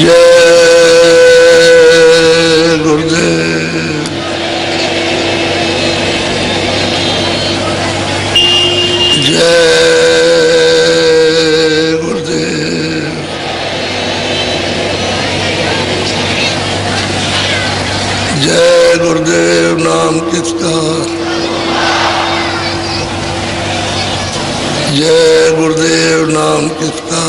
जय गुरुदेव। जय गुरुदेव। जय गुरुदेव नाम किसका। जय गुरुदेव नाम किसका।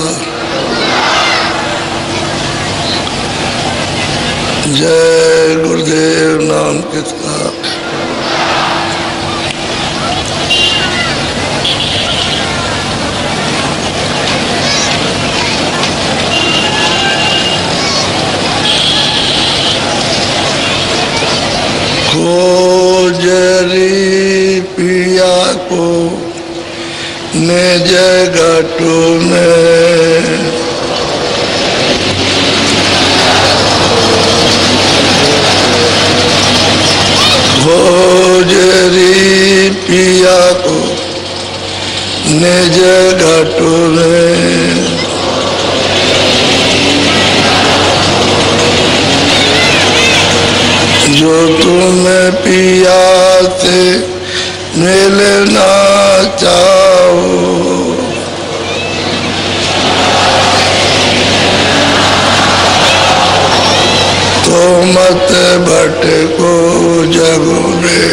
जय गुरुदेव नाम किसका। खोजरी पिया को निज घट में, खोजरी पिया को निज घट में, जो तुम पिया से मिलना चाहो, तो मत भटको जग में।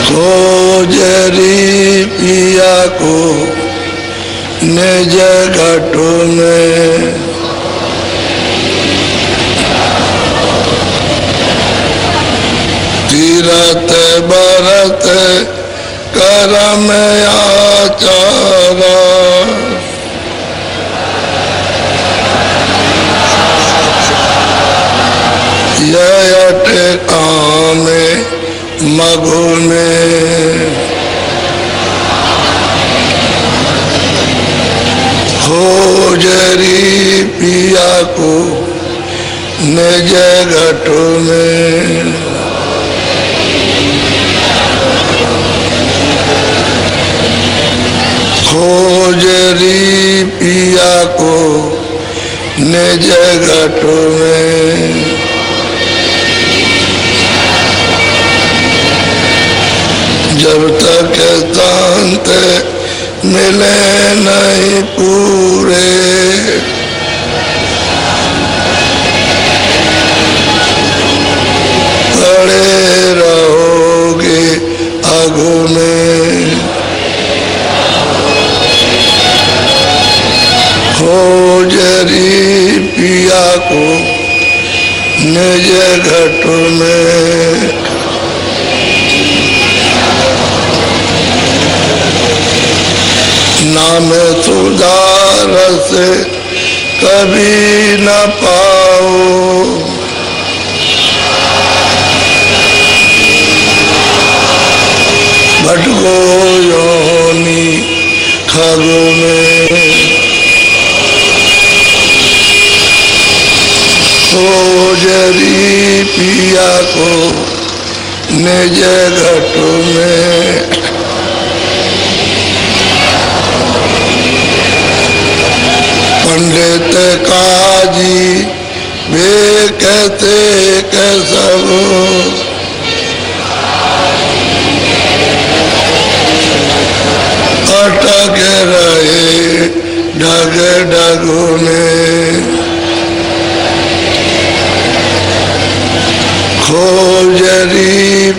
खोजरी पिया को निज घट में, तीरथ भरत करम आचारा, यह काम मगो में। खोजरी पिया को निज घट में, खोजरी पिया को निज घट में, जब तक शांत मिले नहीं पूरे, पड़े रहोगे आगू में। खोजरी पिया को निज घट में, नाम सुधारस कभी न पाओ, भटको योनि खग में। खोजरी पिया को निज घट में, पंडित काजी वे कहते सब, अटक रहे ढग ढग में। खोजरी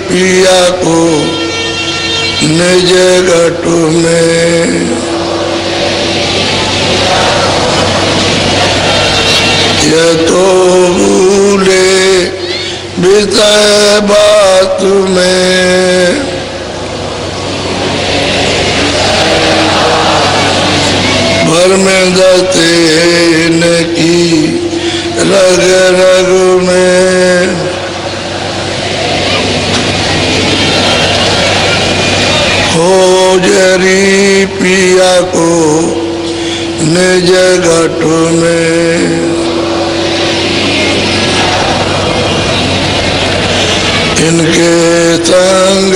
पिया को निज घट में, ये तो भूले विषय बात में, भर में दते न की रग रग में। खोजरी पिया को निज घट में, इनके संग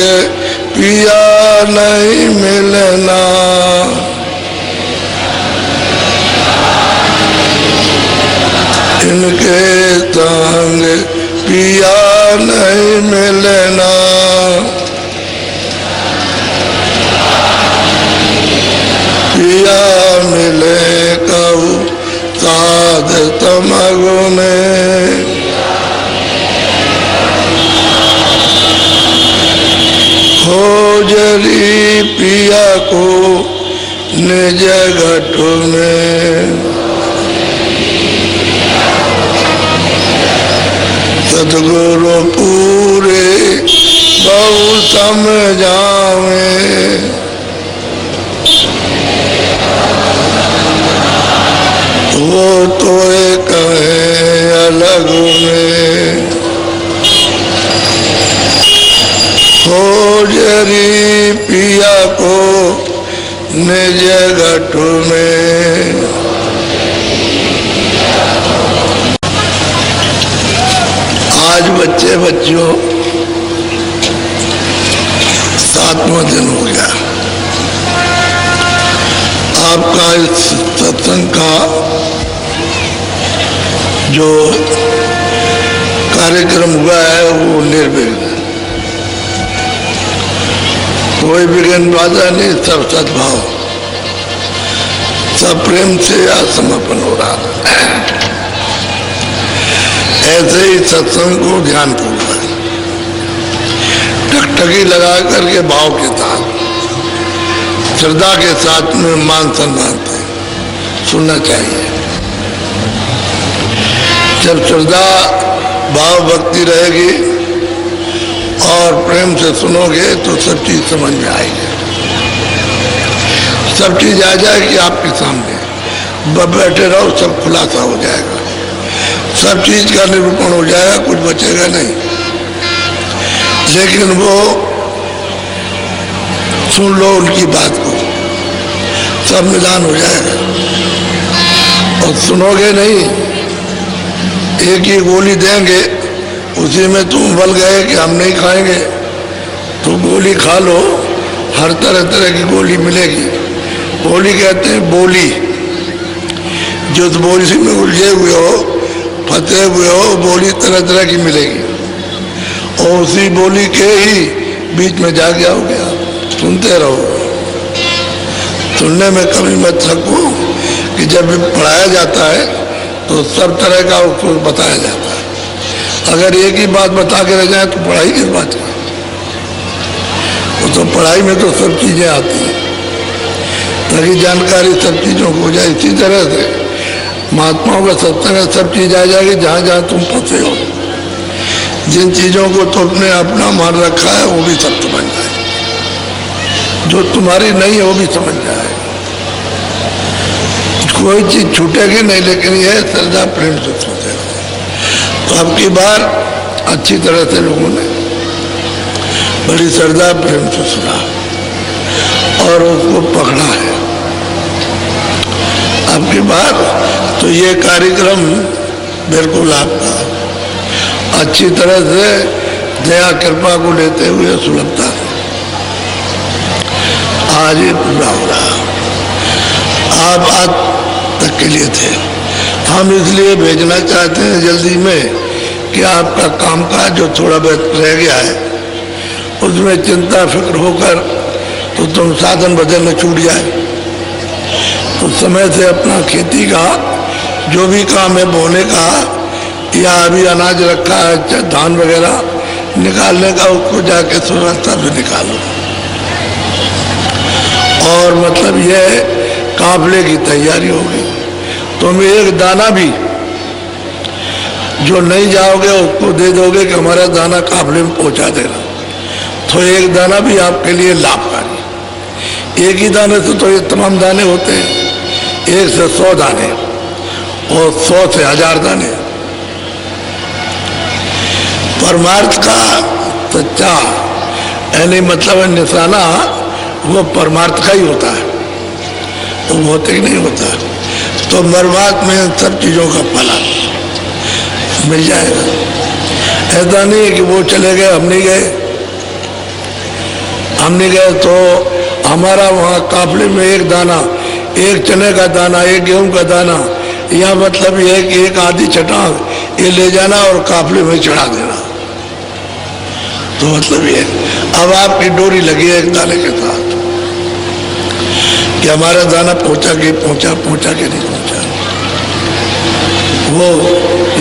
पिया नहीं मिलना, इनके संग पिया नहीं मिलना, पिया मिले कहू साध तमगुने, खोजरी पिया को निज घट में, सतगुरु पूरे बहु समझावे, वो तो कहे अलग में, खोजरी पिया को निज घट में, आज बच्चे बच्चियों 7वां दिन हो गया आपका इस सत्संग का जो कार्यक्रम हुआ है वो निर्विघ्न, कोई विघ्न बाधा नहीं, सब सद्भाव, सब प्रेम से समर्पण हो रहा है। ऐसे ही सत्संग को ध्यान पूर्वक टकटकी लगा करके भाव के साथ श्रद्धा के साथ में मान सम्मान से सुनना चाहिए। जब श्रद्धा भाव भक्ति रहेगी और प्रेम से सुनोगे तो सब चीज समझ में आएगी, सब चीज आ जाएगी आपके सामने, बैठे रहो सब खुलासा हो जाएगा, सब चीज का निरूपण हो जाएगा, कुछ बचेगा नहीं। लेकिन वो सुन लो उनकी बात को, सब निदान हो जाएगा। और सुनोगे नहीं, एक ही गोली देंगे उसी में तुम बल गए कि हम नहीं खाएंगे, तो गोली खा लो, हर तरह तरह की गोली मिलेगी। गोली कहते हैं बोली, जो बोली में उलझे हुए हो, फंसे हुए हो, बोली तरह तरह की मिलेगी और उसी बोली के ही बीच में जा गया हो गया। सुनते रहो, सुनने में कभी मत थको कि जब पढ़ाया जाता है तो सब तरह का उसको बताया जाता है। अगर एक ही बात बता के रह जाए तो पढ़ाई किस बात की? वो तो पढ़ाई में तो सब चीजें आती हैं ताकि जानकारी सब चीजों को हो जाए। इसी तरह से महात्माओं का सत्संग सब चीज आ जाएगी जहां जहां तुम फंसे हो। जिन चीजों को तुमने अपना मान रखा है वो भी सब समझ जाए, जो तुम्हारी नहीं है वो भी समझ जाए, कोई चीज छूटेगी नहीं। लेकिन यह श्रद्धा प्रेम से सोचे। तो अब की बार अच्छी तरह से लोगों ने बड़ी श्रद्धा प्रेम से सुना और उसको पकड़ा है। अब की बार तो ये कार्यक्रम बिल्कुल आपका अच्छी तरह से दया कृपा को लेते हुए सुलभता है आज ये पूरा हो रहा। आप आज तक के लिए थे, हम इसलिए भेजना चाहते हैं जल्दी में कि आपका कामकाज जो थोड़ा बहुत रह गया है उसमें चिंता फिक्र होकर तो तुम साधन बदल में छूट जाए। तो समय से अपना खेती का जो भी काम है बोने का या अभी अनाज रखा है धान वगैरह निकालने का उसको जाके सुरक्षा से निकालो। और मतलब यह काफले की तैयारी होगी। तुम एक दाना भी जो नहीं जाओगे उसको दे दोगे कि हमारा दाना काफले में पहुंचा देना, तो एक दाना भी आपके लिए लाभकारी। एक ही दाने से तो ये तमाम दाने होते हैं, 1 से 100 दाने और 100 से 1000 दाने। परमार्थ का सच्चा यानी मतलब निशाना वो परमार्थ का ही होता है, वो भौतिक नहीं होता। तो परमार्थ में सब चीजों का फल मिल जाएगा। ऐसा नहीं है कि वो चले गए हम नहीं गए, हम नहीं गए तो हमारा वहाँ काफले में एक दाना, एक चने का दाना, एक गेहूं का दाना या मतलब यह है कि एक आधी चट्टान ये ले जाना और काफले में चढ़ा देना। तो मतलब ये अब आपकी डोरी लगी है एक दाने के साथ कि हमारा दाना पहुंचा के नहीं पहुंचा, वो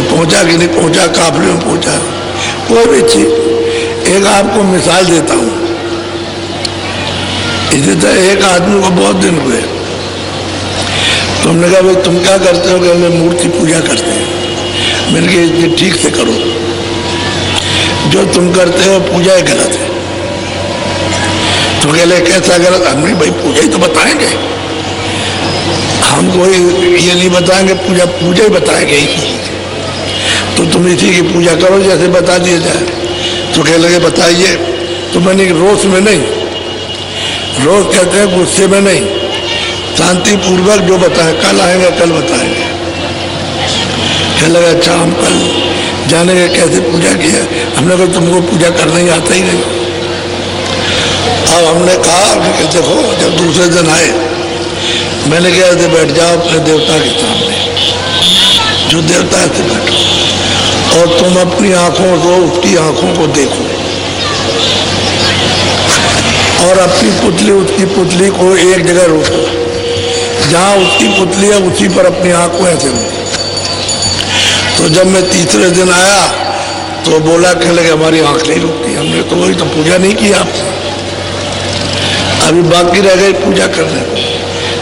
पहुंचा कि नहीं पहुंचा, काफले में पहुंचा, कोई भी चीज। एक आपको मिसाल देता हूं, इसी तरह एक आदमी को बहुत दिन हुए, तुमने कहा भाई तुम क्या करते हो? कि मूर्ति पूजा करते हैं। मैंने कहा ये ठीक से करो, जो तुम करते हो पूजा ही गलत है। तो कहले कैसा गलत? हमने भाई पूजा ही तो बताएंगे, हम कोई ये नहीं बताएंगे, पूजा ही बताएंगे। तो तुम इसी की पूजा करो जैसे बता दिया जाए। तो कह लगे बताइए। तो मैंने रोष में नहीं, रोज कहते हैं गुस्से में नहीं, शांतिपूर्वक जो बताएं, कल आएंगे कल बताएंगे। कह लगा अच्छा हम कल जानेंगे कैसे पूजा किया। हमने कहा तुमको पूजा करना ही आता ही नहीं। अब हमने कहा कि देखो, जब दूसरे दिन आए मैंने कहा ऐसे बैठ जाओ अपने देवता के सामने, जो देवता है से बैठो और तुम अपनी आंखों को उसकी आंखों को देखो और अपनी पुतली उसकी पुतली को एक जगह रोको, जहाँ उसकी पुतली है उसी पर अपनी आंख को ऐसे रोको। तो जब मैं तीसरे दिन आया तो बोला कह लगे हमारी आंख नहीं रुकती। हमने तो वही तो पूजा नहीं की आपने, अभी बाकी रह गई पूजा करने को।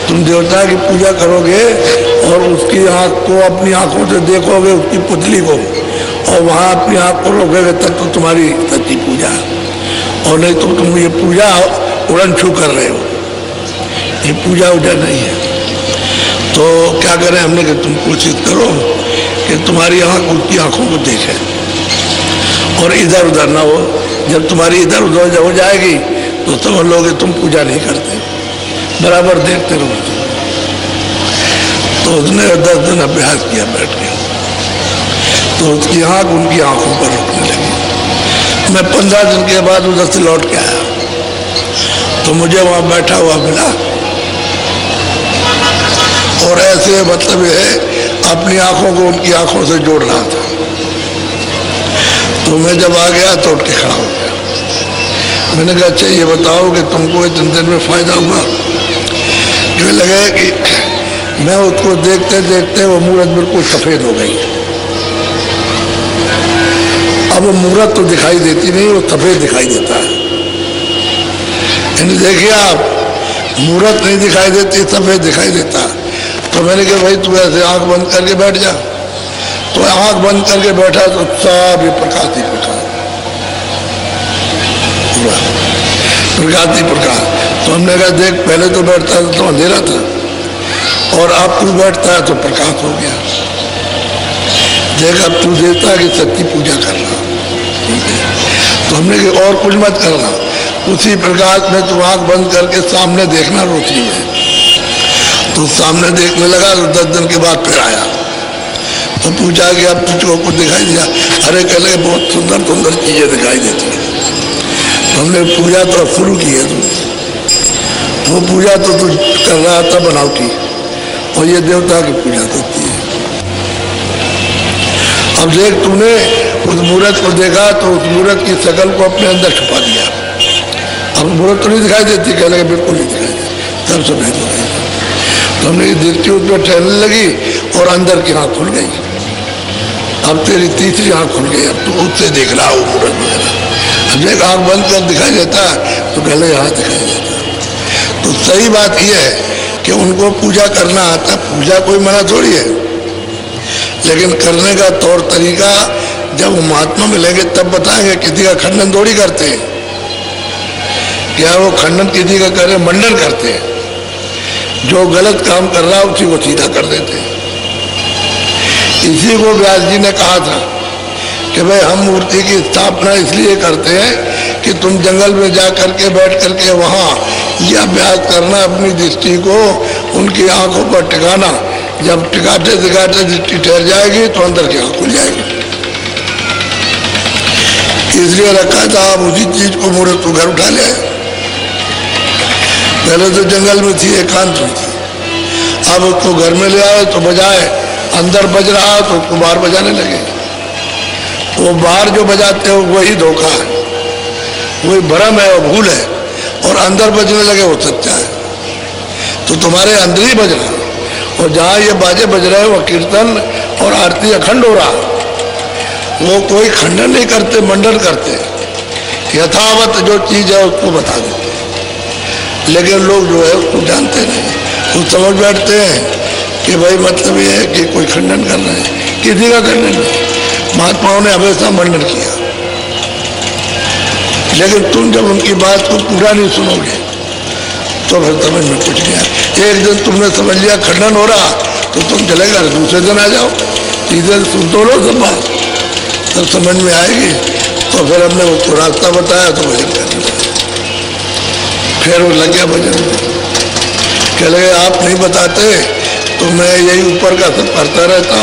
तुम देवता की पूजा करोगे और उसकी आंख को अपनी आंखों से देखोगे, उसकी पुतली को, और वहाँ अपनी आंख को रोकोगे, तब तो तुम्हारी सच्ची पूजा। और नहीं तो तुम ये पूजा उड़न छू कर रहे हो, ये पूजा उजा नहीं है। तो क्या करें? हमने कहा तुम कोशिश करो कि तुम्हारी आंख उसकी आंखों को देखे और इधर उधर ना हो। जब तुम्हारी इधर उधर हो जाएगी तो समझ लोगे तुम पूजा नहीं करते, बराबर देखते रहो। तो उसने 10 दिन अभ्यास किया बैठ के, तो उसकी आंख उनकी आंखों पर रुकने लगी। मैं 15 दिन के बाद उधर से लौट के आया तो मुझे वहां बैठा हुआ मिला और ऐसे मतलब ये अपनी आंखों को उनकी आंखों से जोड़ रहा था। तो मैं जब आ गया तो उठ के खड़ा हो गया। मैंने कहा अच्छा ये बताओ कि तुमको इतने दिन में फायदा हुआ? जो लगे कि मैं उसको देखते देखते वो मूरत बिल्कुल सफेद हो गई। अब वो मूरत तो दिखाई देती नहीं, वो सफेद दिखाई देता है। देखिए आप, मूरत नहीं दिखाई देती, सफेद दिखाई देता है। तो मैंने कहा भाई तू ऐसे आंख बंद करके बैठ जा। तो आंख बंद करके बैठा तो सब ये प्रकाश ही प्रकाश, प्रकाश ही प्रकाश। तो हमने कहा देख पहले तो बैठता था तो अंधेरा था और अब तू बैठता है तो प्रकाश हो गया। देख अब तू देवता की सच्ची पूजा करना। तो हमने कहा और कुछ मत करना, उसी प्रकाश में तू आंख बंद करके सामने देखना रोशनी में। तो सामने देखने लगा तो 10 दिन के बाद फिर आया तो पूछा कि अब तुझको कुछ दिखाई दिया? अरे कह लगे बहुत सुंदर सुंदर चीजें दिखाई देती हैं। तो हमने पूजा तो शुरू की है तू, वो पूजा तो तू कर रहा था बनावटी, और ये देवता की पूजा करती है। अब देख तूने उस मूर्त को देखा तो उस मूर्त की शकल को अपने अंदर छुपा दिया। अब मूर्त तो नहीं दिखाई देती, कह लगे बिल्कुल नहीं दिखाई देती, सब सफेद हो गई। तो हमने दृष्टि उसमें ठहरने लगी और अंदर की आँख खुल गई। अब तेरी तीसरी आँख खुल गई, अब तू उससे देख रहा हो मूर्त वगैरह। अब एक आँख बंद कर दिखाई देता है तो पहले यहाँ दिखाई देता है। तो सही बात यह है कि उनको पूजा करना आता, पूजा कोई मना थोड़ी है, लेकिन करने का तौर तरीका जब वो महात्मा मिलेंगे तब बताएंगे। किसी का खंडन थोड़ी करते हैं, क्या वो खंडन किसी का करे? मंडन करते हैं। जो गलत काम कर रहा है उसी को सीधा कर देते हैं। इसी को व्यास जी ने कहा था कि भाई हम मूर्ति की स्थापना इसलिए करते हैं कि तुम जंगल में जा करके बैठ करके वहाँ यह अभ्यास करना, अपनी दृष्टि को उनकी आंखों पर टिकाना। जब टिकाते टिकाते दृष्टि ठहर जाएगी तो अंदर की आंख खुल जाएगी। इसलिए रखा था आप उसी चीज को मूर्त को घर उठा ले। पहले तो जंगल में थी, एकांत में थी, अब उसको घर में ले आए तो बजाय अंदर बज रहा तो उसको बाहर बजाने लगे। वो बाहर जो बजाते हो वही धोखा है, वही भ्रम है, वो भूल है, और अंदर बजने लगे वो सच्चा है। तो तुम्हारे अंदर ही बज रहा, और जहाँ ये बाजे बज रहे हैं वो कीर्तन और आरती अखंड हो रहा, वो कोई खंडन नहीं करते, मंडन करते, यथावत जो चीज है उसको बता देते। लेकिन लोग जो है उसको जानते नहीं, वो समझ बैठते हैं कि भाई मतलब ये है कि कोई खंडन कर रहे हैं, किसी का खंडन नहीं। महात्माओं ने हमेशा मंडन किया, लेकिन तुम जब उनकी बात को पूरा नहीं सुनोगे तो फिर समझ में कुछ नहीं आया। एक दिन तुमने समझ लिया खंडन हो रहा तो तुम चले गए, दूसरे दिन आ जाओ, तीसरे दिन सुन तो लो सब बात, तब समझ में आएगी। तो फिर हमने उसको रास्ता बताया तो भजन करने लगा। फिर वो लग गया भजन, कह लगे आप नहीं बताते तो मैं यही ऊपर का सब पढ़ता रहता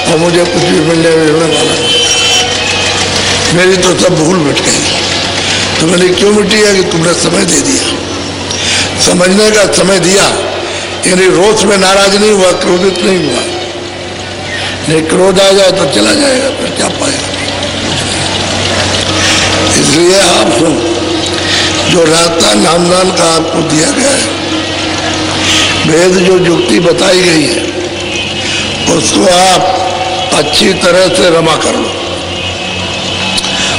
और मुझे कुछ भी मिलने वाला नहीं, मेरी तो सब भूल मिट गई। तो मैंने क्यों मिटी है कि तुमने समय दे दिया, समझने का समय दिया, यानी रोष में नाराज नहीं हुआ, क्रोधित नहीं हुआ। नहीं, क्रोध आ जाए तो चला जाएगा, फिर क्या पाएगा। इसलिए आप जो रास्ता नामदान का आपको दिया गया है, वेद जो युक्ति बताई गई है उसको आप अच्छी तरह से रमा कर लो,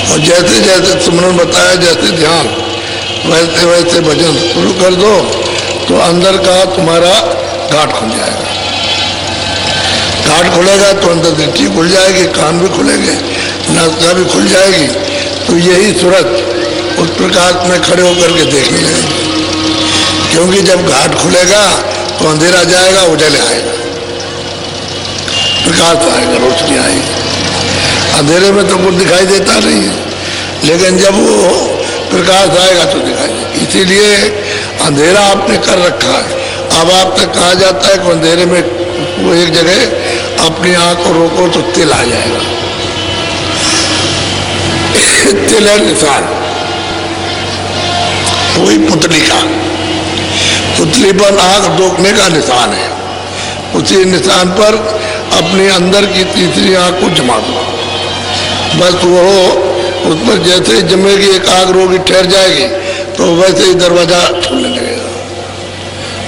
और जैसे जैसे सुमरन बताया, जैसे ध्यान, वैसे वैसे भजन शुरू कर दो तो अंदर का तुम्हारा घाट खुल जाएगा। घाट खुलेगा तो अंदर दृष्टि खुल जाएगी, कान भी खुलेंगे, नासिका भी खुल जाएगी। तो यही सूरत उस प्रकाश में खड़े होकर के देखने लगेगी, क्योंकि जब घाट खुलेगा तो अंधेरा जाएगा, उजाले आएगा, प्रकाश आएगा, रोशनी आएगी। अंधेरे में तो कुछ दिखाई देता नहीं है, लेकिन जब वो प्रकाश आएगा तो दिखाई देगा। इसीलिए अंधेरा आपने कर रखा है। अब आप तक कहा जाता है कि अंधेरे में वो एक जगह अपनी आंख को रोको तो तिल आ जाएगा। तिल है निशान, वही पुतली का, पुतली पर आंख रोकने का निशान है। उसी निशान पर अपने अंदर की तीसरी आंख को जमा दो, बस वो उस पर जैसे ही जमेगी, एक आग रोगी ठहर जाएगी तो वैसे ही दरवाजा खुलने लगेगा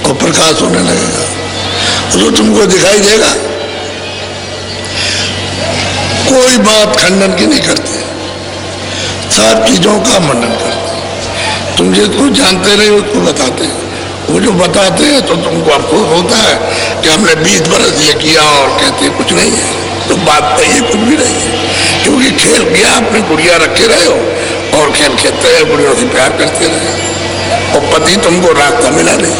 और प्रकाश होने लगेगा, जो तुमको दिखाई देगा। कोई बात खंडन की नहीं करते, सब चीजों का मंडन करते। तुम जिसको जानते नहीं उसको बताते, वो जो बताते हैं तो तुमको अफसोस होता है कि हमने 20 बरस ये किया और कहते कुछ नहीं है। तो बात तो ये कुछ भी नहीं है, क्योंकि खेल किया, अपनी गुड़िया रखे रहे हो और खेल खेलते रहे, गुड़ियों से प्यार करते रहे, और पति तुमको रास्ता मिला नहीं,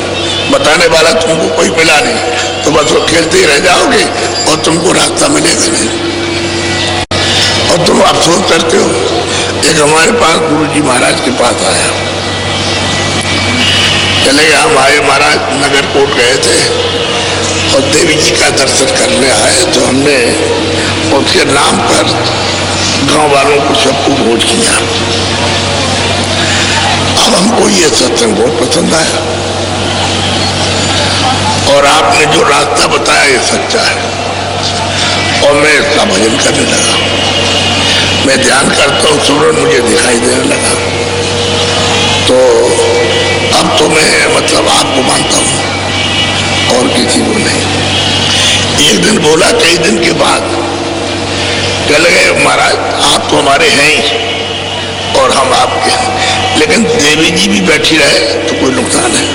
बताने वाला तुमको कोई मिला नहीं, तो बस वो खेलते ही रह जाओगे और तुमको रास्ता मिलेगा नहीं, और तुम अफसोस करते हो। एक हमारे पास गुरुजी महाराज के पास आया, चले गए, हम आए महाराज नगर कोट गए थे और देवी जी का दर्शन करने आए, तो हमने उसके नाम पर गांव वालों को सबको भोज किया। अब हमको ये सत्संग बहुत पसंद आया और आपने जो रास्ता बताया ये सच्चा है, और मैं इसका भजन करने लगा। मैं ध्यान करता हूँ, सूरज मुझे दिखाई देने लगा, तो अब तो मैं मतलब आपको मानता हूँ और किसी को नहीं। एक दिन बोला, कई दिन के बाद कह गए महाराज आप तो हमारे हैं ही और हम आपके हैं, लेकिन देवी जी भी बैठी रहे तो कोई नुकसान है।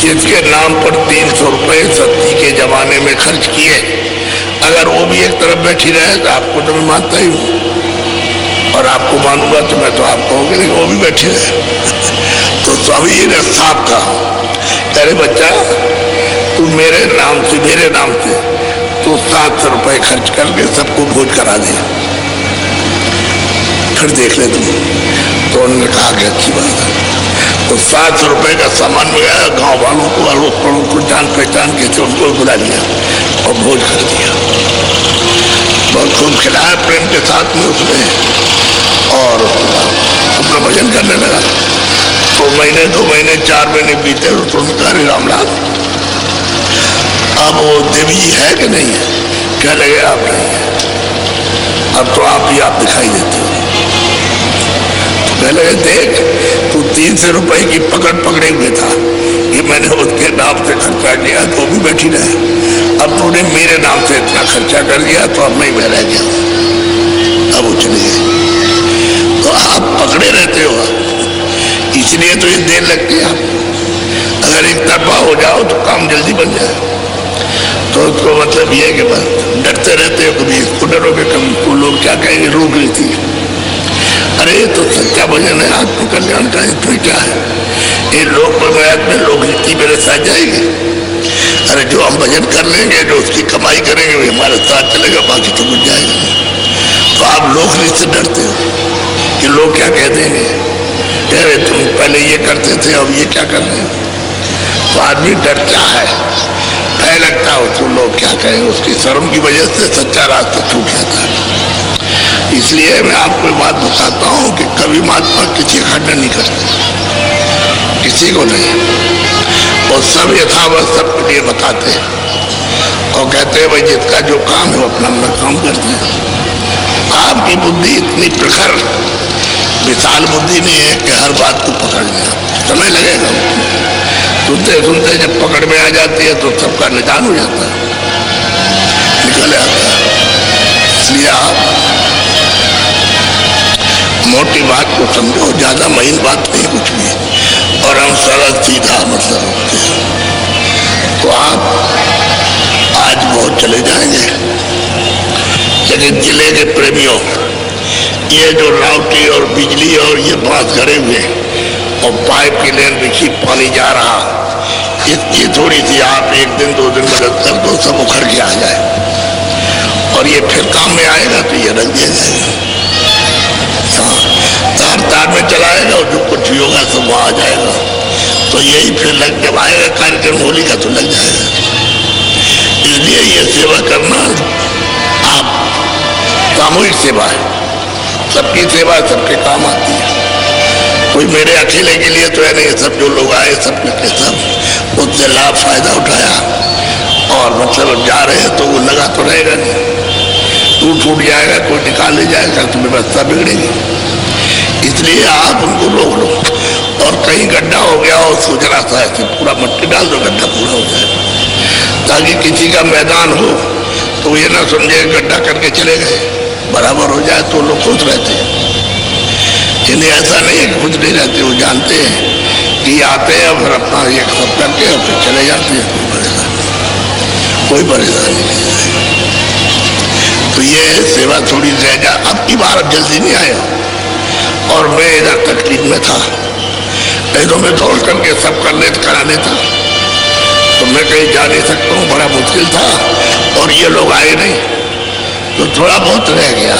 जिसके नाम पर 300 रुपये सत्ती के जमाने में खर्च किए, अगर वो भी एक तरफ बैठी रहे तो आपको तो मैं मानता ही हूँ और आपको मानूंगा तो मैं तो आप कहूँगी, लेकिन वो भी बैठी रहे। तो स्वामी जी ने साफ कहा, अरे बच्चा तू मेरे नाम से तो 700 रुपये खर्च करके सबको भोज करा दे, फिर देख ले तुम। तो उन्होंने कहा कि अच्छी बात है। तो 700 रुपये का सामान मंगाया, गांव वालों को, अड़ोस पड़ोस को, जान पहचान के थे उनको बुला लिया और भोज कर दिया। बहुत खूब खिलाया प्रेम के साथ में उसने, और अपना भजन करने लगा। तो महीने, 2 महीने, 4 महीने बीते तो रामलाल अब वो देवी है कि नहीं है? क्या लगे आप नहीं है, अब तो आप ही आप दिखाई देते हो। तो कह लगे देख तू 300 रुपए की पकड़े हुए था कि मैंने उसके नाम से खर्चा किया तो भी बैठी रहे, अब तूने मेरे नाम से इतना खर्चा कर दिया तो अब मैं रह गया, अब वो चली गई। तो आप पकड़े रहते हो, इसलिए तो ये देर लगती है आपको। अगर एक तरफा हो जाओ तो काम जल्दी बन जाए। तो उसको मतलब ये है कि बस डरते रहते हो, कभी इसको डरोगे कभी को लोग क्या कहेंगे, रोक रही थी। अरे तो सच्चा भजन है, आत्मकल्याण का, इसमें क्या है? ये लोक प्रयास में लोक नीति मेरे साथ जाएगी। अरे जो हम भजन कर लेंगे, जो उसकी कमाई करेंगे वो हमारे साथ चलेगा, बाकी तो कुछ जाएगा नहीं। तो आप लोक नीति से डरते हो कि लोग क्या कह देंगे, कह रहे तुम पहले ये करते थे अब ये क्या कर रहे हो। तो आदमी डरता है, भय लगता है उसको लोग क्या कहें, उसकी शर्म की वजह से सच्चा रास्ता छूट जाता है। इसलिए मैं आपको बात बताता हूँ कि कभी महात्मा किसी का खंडन नहीं करते, किसी को नहीं, और सब यथावत सबके लिए बताते हैं और कहते हैं भाई जिसका जो काम है वो अपना अपना काम करते हैं। आपकी बुद्धि इतनी प्रखर विशाल बुद्धि नहीं है कि हर बात को पकड़ लिया, समय लगेगा। सुनते सुनते जब पकड़ में आ जाती है तो सबका निदान हो जाता है, निकल आता है। इसलिए आप मोटी बात को समझो, ज्यादा महीन बात नहीं कुछ भी, और हम सरल सीधा मतलब होते हैं। तो आप आज बहुत चले जाएंगे, लेकिन जिले के प्रेमियों, ये जो रावटी और बिजली और ये बात करे हुए और पाइप की लेन बिछी पानी जा रहा, इसकी थोड़ी सी आप 1 दिन 2 दिन मदद कर दो, सब उखड़ के आ जाए और ये फिर काम में आएगा तो ये रख दिया जाएगा। तार तार में चलाएगा और जो कुछ भी होगा सब वहाँ आ जाएगा। तो यही फिर लग जब आएगा कार्यक्रम होली का तो लग जाएगा। इसलिए ये सेवा करना आप सामूहिक सेवा है, सबकी सेवा सबके काम आती है। कोई मेरे अकेले के लिए तो है नहीं, सब जो लोग आए सब के सब उससे लाभ फायदा उठाया और मतलब जा रहे हैं तो वो लगा तो रहेगा नहीं, टूट जाएगा, कोई निकाल ले जाएगा तो व्यवस्था बिगड़ेगी। इसलिए आप उनको रोक लो, और कहीं गड्ढा हो गया और उसको जरा सा ऐसे पूरा मट्टी डाल दो, गड्ढा पूरा हो जाए, ताकि किसी का मैदान हो तो ये ना समझे गड्ढा करके चले गए, बराबर हो जाए तो लोग खुश रहते हैं। इन्हें ऐसा नहीं है कि खुश नहीं रहते, वो जानते हैं कि आते हैं और फिर अपना ये सब करके और फिर चले जाते हैं, कोई परेशानी नहीं। तो ये सेवा थोड़ी रह जा, अब की बार अब जल्दी नहीं आया और मैं इधर तकलीफ में था, ऐसों में दौड़ करके सब करा लेता, तो मैं कहीं जा नहीं सकता हूँ, बड़ा मुश्किल था और ये लोग आए नहीं, तो थोड़ा बहुत रह गया,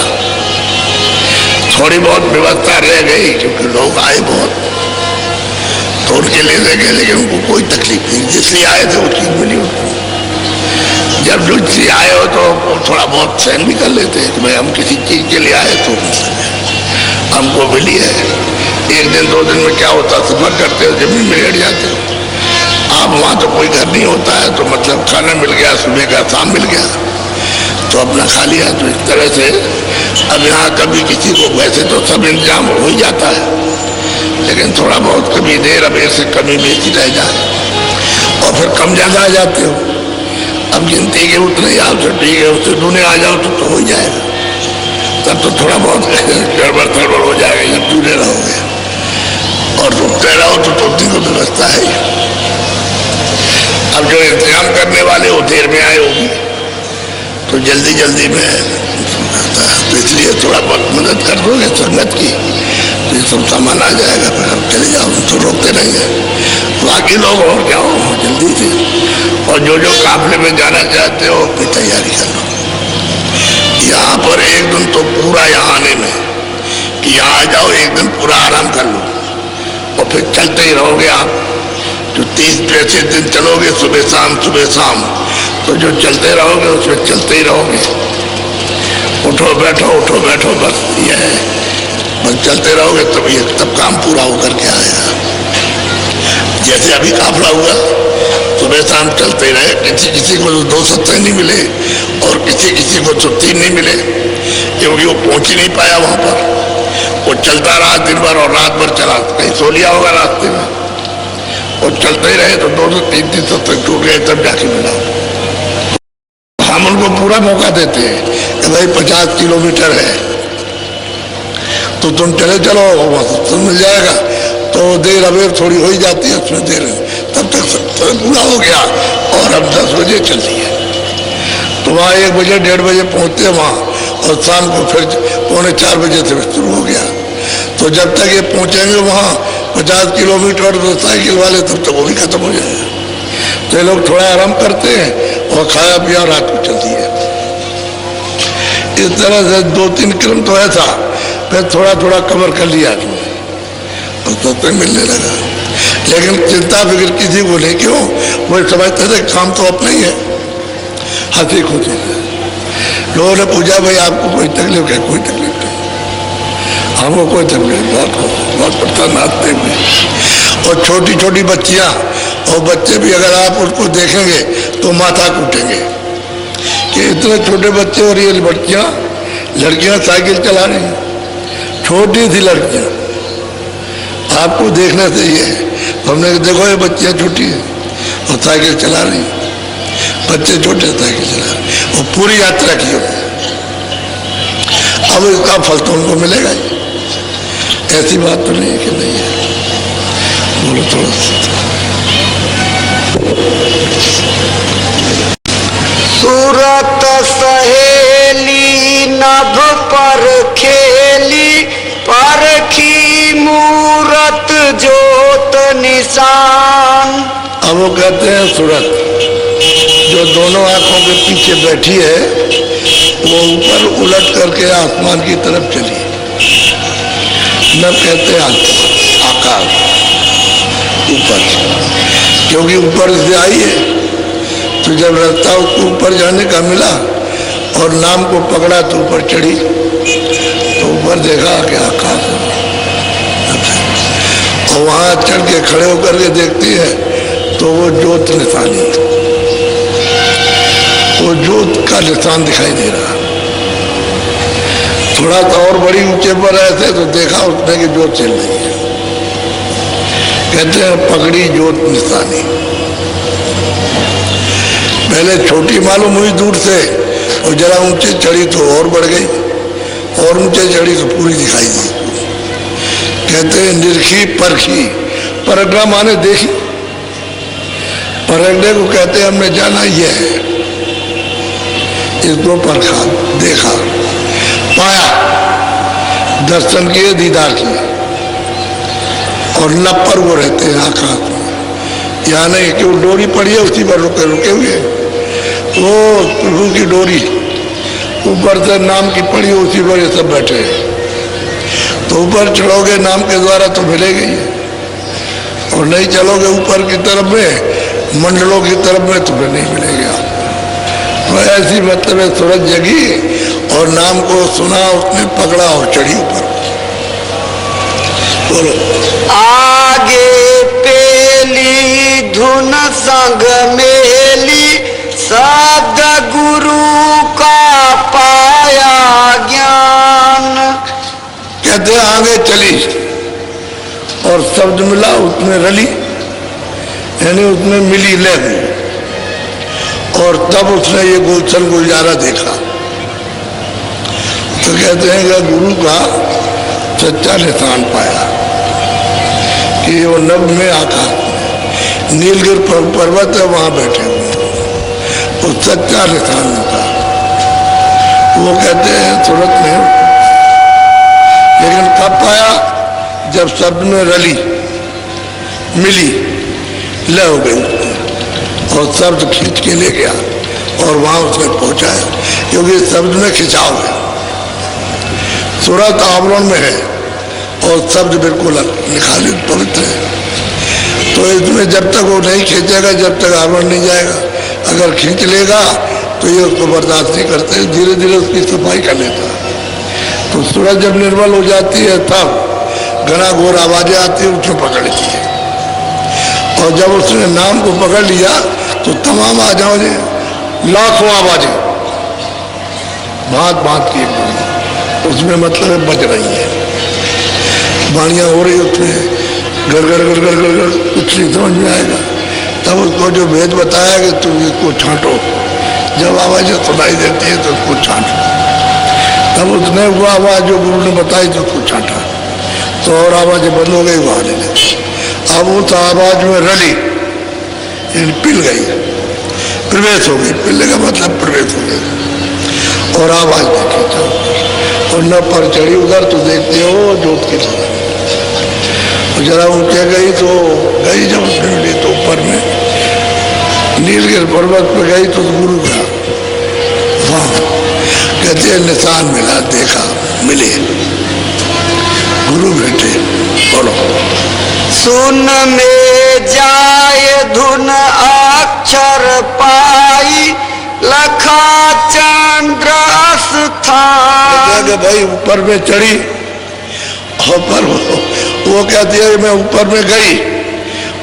थोड़ी बहुत व्यवस्था रह गई क्योंकि लोग आए बहुत, तो उनके ले गए, लेकिन उनको कोई तकलीफ नहीं, जिसलिए आए थे वो चीज मिली उनको। जब जो चीज आए हो तो थोड़ा बहुत सहन भी कर लेते हैं कि भाई हम किसी चीज के लिए आए तो हमको मिली है। 1 दिन 2 दिन में क्या होता, सफर करते हो जमीन में बैठ जाते हो आप, वहाँ तो कोई घर नहीं होता है, तो मतलब खाना मिल गया, सुबह का शाम मिल गया तो अपना खा लिया। तो इस तरह से अब यहाँ कभी किसी को, वैसे तो सब इंतजाम हो ही जाता है, लेकिन थोड़ा बहुत कभी देर अब ऐसे कमी बेची रह जाए और फिर कम ज़्यादा आ जाते हो। अब गिनती के उतने आओ तो ठीक है, उससे दूने आ जाओ तो हो ही जाएगा, तब तो थोड़ा बहुत गड़बड़ हो जाएगा जब दूने रहोगे, और रुकते रहो तो उतनी को व्यवस्था है। अब जो इंतजाम करने वाले वो देर में आए होगी तो जल्दी जल्दी में, तो इसलिए थोड़ा बहुत मदद कर दोगे संगत की तो ये सब सामान आ जाएगा, फिर आप चले जाओ, तो रोकते नहीं है। बाकी लोग और जाओ जल्दी से, और जो जो काफले में जाना चाहते हो अपनी तैयारी कर लो। यहाँ पर 1 दिन तो पूरा यहाँ आने में कि यहाँ आ जाओ, 1 दिन पूरा आराम कर लो और फिर चलते ही रहोगे आप। जो 30-35 दिन चलोगे सुबह शाम, तो जो चलते रहोगे उसमें चलते ही रहोगे, उठो बैठो बस ये है, बस चलते रहोगे तब काम पूरा होकर के आएगा। जैसे अभी काफला हुआ तो सुबह शाम चलते ही रहे। किसी किसी को तो 2 सत्संग नहीं मिले और किसी किसी को तो 3 नहीं मिले, क्योंकि वो पहुंच ही नहीं पाया वहां पर। वो चलता रहा दिन भर और रात भर चला, कहीं सो लिया होगा रास्ते में, और चलते ही रहे तो 2 से 3 सत्संग टूट गए, तब जाके मिला। हम उनको पूरा मौका देते हैं कि भाई 50 किलोमीटर है तो तुम चले चलो, सत्संग मिल जाएगा। तो देर अबेर थोड़ी हो ही जाती है उसमें देर, तब तक सत्संग पूरा हो गया और अब 10 बजे चल रही है। तो वहाँ 1 बजे 1:30 बजे पहुँचते वहाँ, और शाम को फिर 3:45 बजे से शुरू हो गया। तो जब तक ये पहुँचेंगे वहाँ 50 किलोमीटर तो साइकिल वाले, तब तक वो भी खत्म हो जाएगा। तो ये लोग थोड़ा आराम करते हैं और खाया पिया रात को चलती है। इस तरह से 2-3 किलोमीटर तो ऐसा, फिर थोड़ा थोड़ा कवर कर लिया और सत्संग मिलने लगा। लेकिन चिंता फिक्र किसी को नहीं, क्यों? वो समझते थे काम तो अपना ही है, हंसी खुशी है। लोगों ने पूछा भाई आपको कोई तकलीफ है? कोई तकलीफ नहीं, हमको कोई तकलीफ, बहुत प्रसन्न आते हुए। और छोटी छोटी बच्चियां और बच्चे भी अगर आप उसको देखेंगे तो माथा कूटेंगे कि इतने छोटे बच्चे और ये लड़कियां साइकिल चला रही हैं, छोटी सी लड़कियां। आपको देखने से ये है, हमने देखो ये बच्चियां छोटी है और साइकिल चला रही, बच्चे छोटे साइकिल चला रहे और पूरी यात्रा की होती। अब इसका फल तो उनको मिलेगा ही, ऐसी बात तो नहीं है कि नहीं है। बोलो थोड़ा सूरत सहेली नभ पर खेली, परखी मूरत जोत निशान। अब वो कहते हैं सूरत जो दोनों आंखों के पीछे बैठी है, वो ऊपर उलट करके आसमान की तरफ चली। नभ कहते हैं आकाश, ऊपर, क्योंकि ऊपर से आई है। तो जब रास्ता उसको ऊपर जाने का मिला और नाम को पकड़ा तो ऊपर चढ़ी, तो ऊपर देखा कि आकाश है। और वहां चढ़ के खड़े होकर के देखती है तो वो ज्योत निशानी, वो ज्योत का निशान दिखाई दे रहा। थोड़ा सा और बड़ी ऊंचे पर ऐसे तो देखा उसने कि ज्योत चल रही है। कहते हैं पकड़ी ज्योत निशानी। पहले छोटी मालूम हुई दूर से, और जरा ऊंचे चढ़ी तो और बढ़ गई, और ऊंचे चढ़ी तो पूरी दिखाई दी। कहते हैं निरखी परखी, परखना माने देखी, परखने को कहते हैं हमने जाना ये है, इसको परखा, देखा, पाया, दर्शन किए, दीदार किए। और लब पर वो रहते हैं आकाश में, यहाँ नहीं कि वो डोरी पड़ी है उसी पर रुके रुके हुए, वो प्रभु की डोरी ऊपर से नाम की पड़ी उसी पर ये सब बैठे हैं। तो ऊपर चढ़ोगे नाम के द्वारा तो मिलेगा ही, और नहीं चलोगे ऊपर की तरफ में, मंडलों की तरफ में, तो फिर नहीं मिलेगा। तो ऐसी मतलब सूरज जगी और नाम को सुना, उसने पकड़ा और चढ़ी ऊपर। बोलो आगे पेली धुन संग मेली, शब्द गुरु का पाया ज्ञान। कहते आगे चली और शब्द मिला, उसमें रली, यानी उसमें मिली लय, और तब उसने ये गुलशन गुलजारा देखा। तो कहते हैं कि गुरु का सच्चा निशान पाया कि वो नभ में आकाश, नीलगिर पर्वत है वहां बैठे हुए, वो सच्चा निशान था। वो कहते हैं सूरत में, लेकिन कब पाया? जब शब्द में रली, मिली, लय हो गई और शब्द खींच के ले गया और वहां उसने पहुंचाया, क्योंकि शब्द में खिंचाव है। सूरत आवरण में है और शब्द बिल्कुल निखालित पवित्र है। तो इसमें जब तक वो नहीं खींचेगा, जब तक आवरण नहीं जाएगा। अगर खींच लेगा तो ये उसको बर्दाश्त नहीं करते, धीरे धीरे उसकी सफाई कर लेता है। तो सूरज जब निर्मल हो जाती है तब घना घोर आवाजें आती है, उसको पकड़ लेती है। और जब उसने नाम को पकड़ लिया तो तमाम आ जाओ जी, लाखों आवाजें भांत भांत की एकदम, उसमें मतलब बज रही है, वाणियाँ हो रही उसमें, गड़गड़ गड़गड़ गड़गड़, कुछ नहीं समझ में आएगा। तब उसको जो भेद बताया कि तुम इसको छांटो, जब आवाज़ें सुनाई देती है तो उसको छांटो। तब उसने वो आवाज़ जो गुरु ने बताई तो उसको छांटा, तो और आवाज़ें बंद हो गई, वो आने लगी। अब उस आवाज़ में रली, पिल गई, प्रवेश हो गई, पिलने का मतलब प्रवेश हो गई। और आवाज़ देखी तो, और न पर चढ़ी उधर तो देखते हो जोत की तरह, जरा ऊंचे गई तो गई, जब उसने मिली तो ऊपर में नीलगिरी पर्वत पे गई तो गुरु गया वहाँ, कहते निशान मिला, देखा, मिले गुरु बेटे। बोलो। सुन में जाए धुन अक्षर पाई, लखा चंद्र स्थान। भाई ऊपर में चढ़ी, ऊपर वो कहती है मैं ऊपर में गई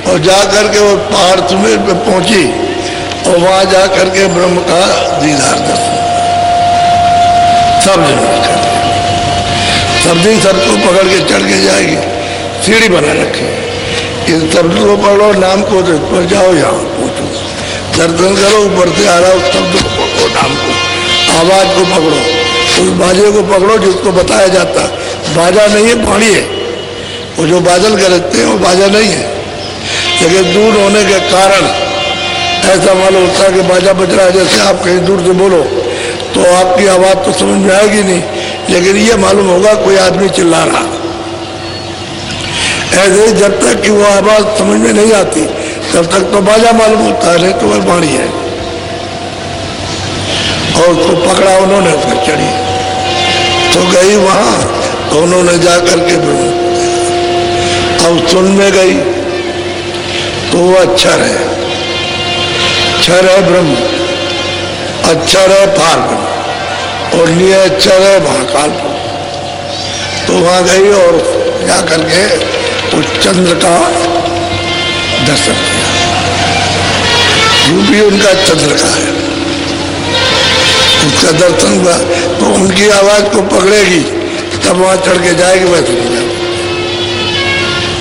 और जा करके वो पहाड़ सुमेर पे पहुंची और वहां जा करके ब्रह्म का दीदार दर्शन, सब सब दिन सबको पकड़ के चढ़ के जाएगी, सीढ़ी बना रखी, इस शब्द को पढ़ो, नाम को तो पर जाओ, यहाँ पहुंचो, दर्शन करो, ऊपर से आ रहा उस शब्द को पकड़ो, नाम को, आवाज को पकड़ो, उस बाजे को पकड़ो जिसको बताया जाता। बाजा नहीं है, पानी है, वो जो बादल गरजते हैं वो बाजा नहीं है, लेकिन दूर होने के कारण ऐसा मालूम होता है कि बाजा बज रहा है। जैसे आप कहीं दूर से बोलो तो आपकी आवाज़ तो समझ में आएगी नहीं, लेकिन ये मालूम होगा कोई आदमी चिल्ला रहा। ऐसे जब तक कि वो आवाज़ समझ में नहीं आती तब तक तो बाजा मालूम होता है, तो वह वाणी है। और उसको पकड़ा उन्होंने, उसको चढ़ी तो गई वहाँ, तो उन्होंने जा करके अब सुन में गई तो वो अक्षर है, क्षर है ब्रह्म, अक्षर है पार ब्रह्म, और निय अक्षर है महाकाल ब्रह्म। तो वहाँ गई और जा करके उस चंद्र का दर्शन किया, रूपी उनका चंद्र का है, उसका दर्शन हुआ। तो उनकी आवाज को पकड़ेगी तब वहां चढ़ के जाएगी, वैसे नहीं जाएगी।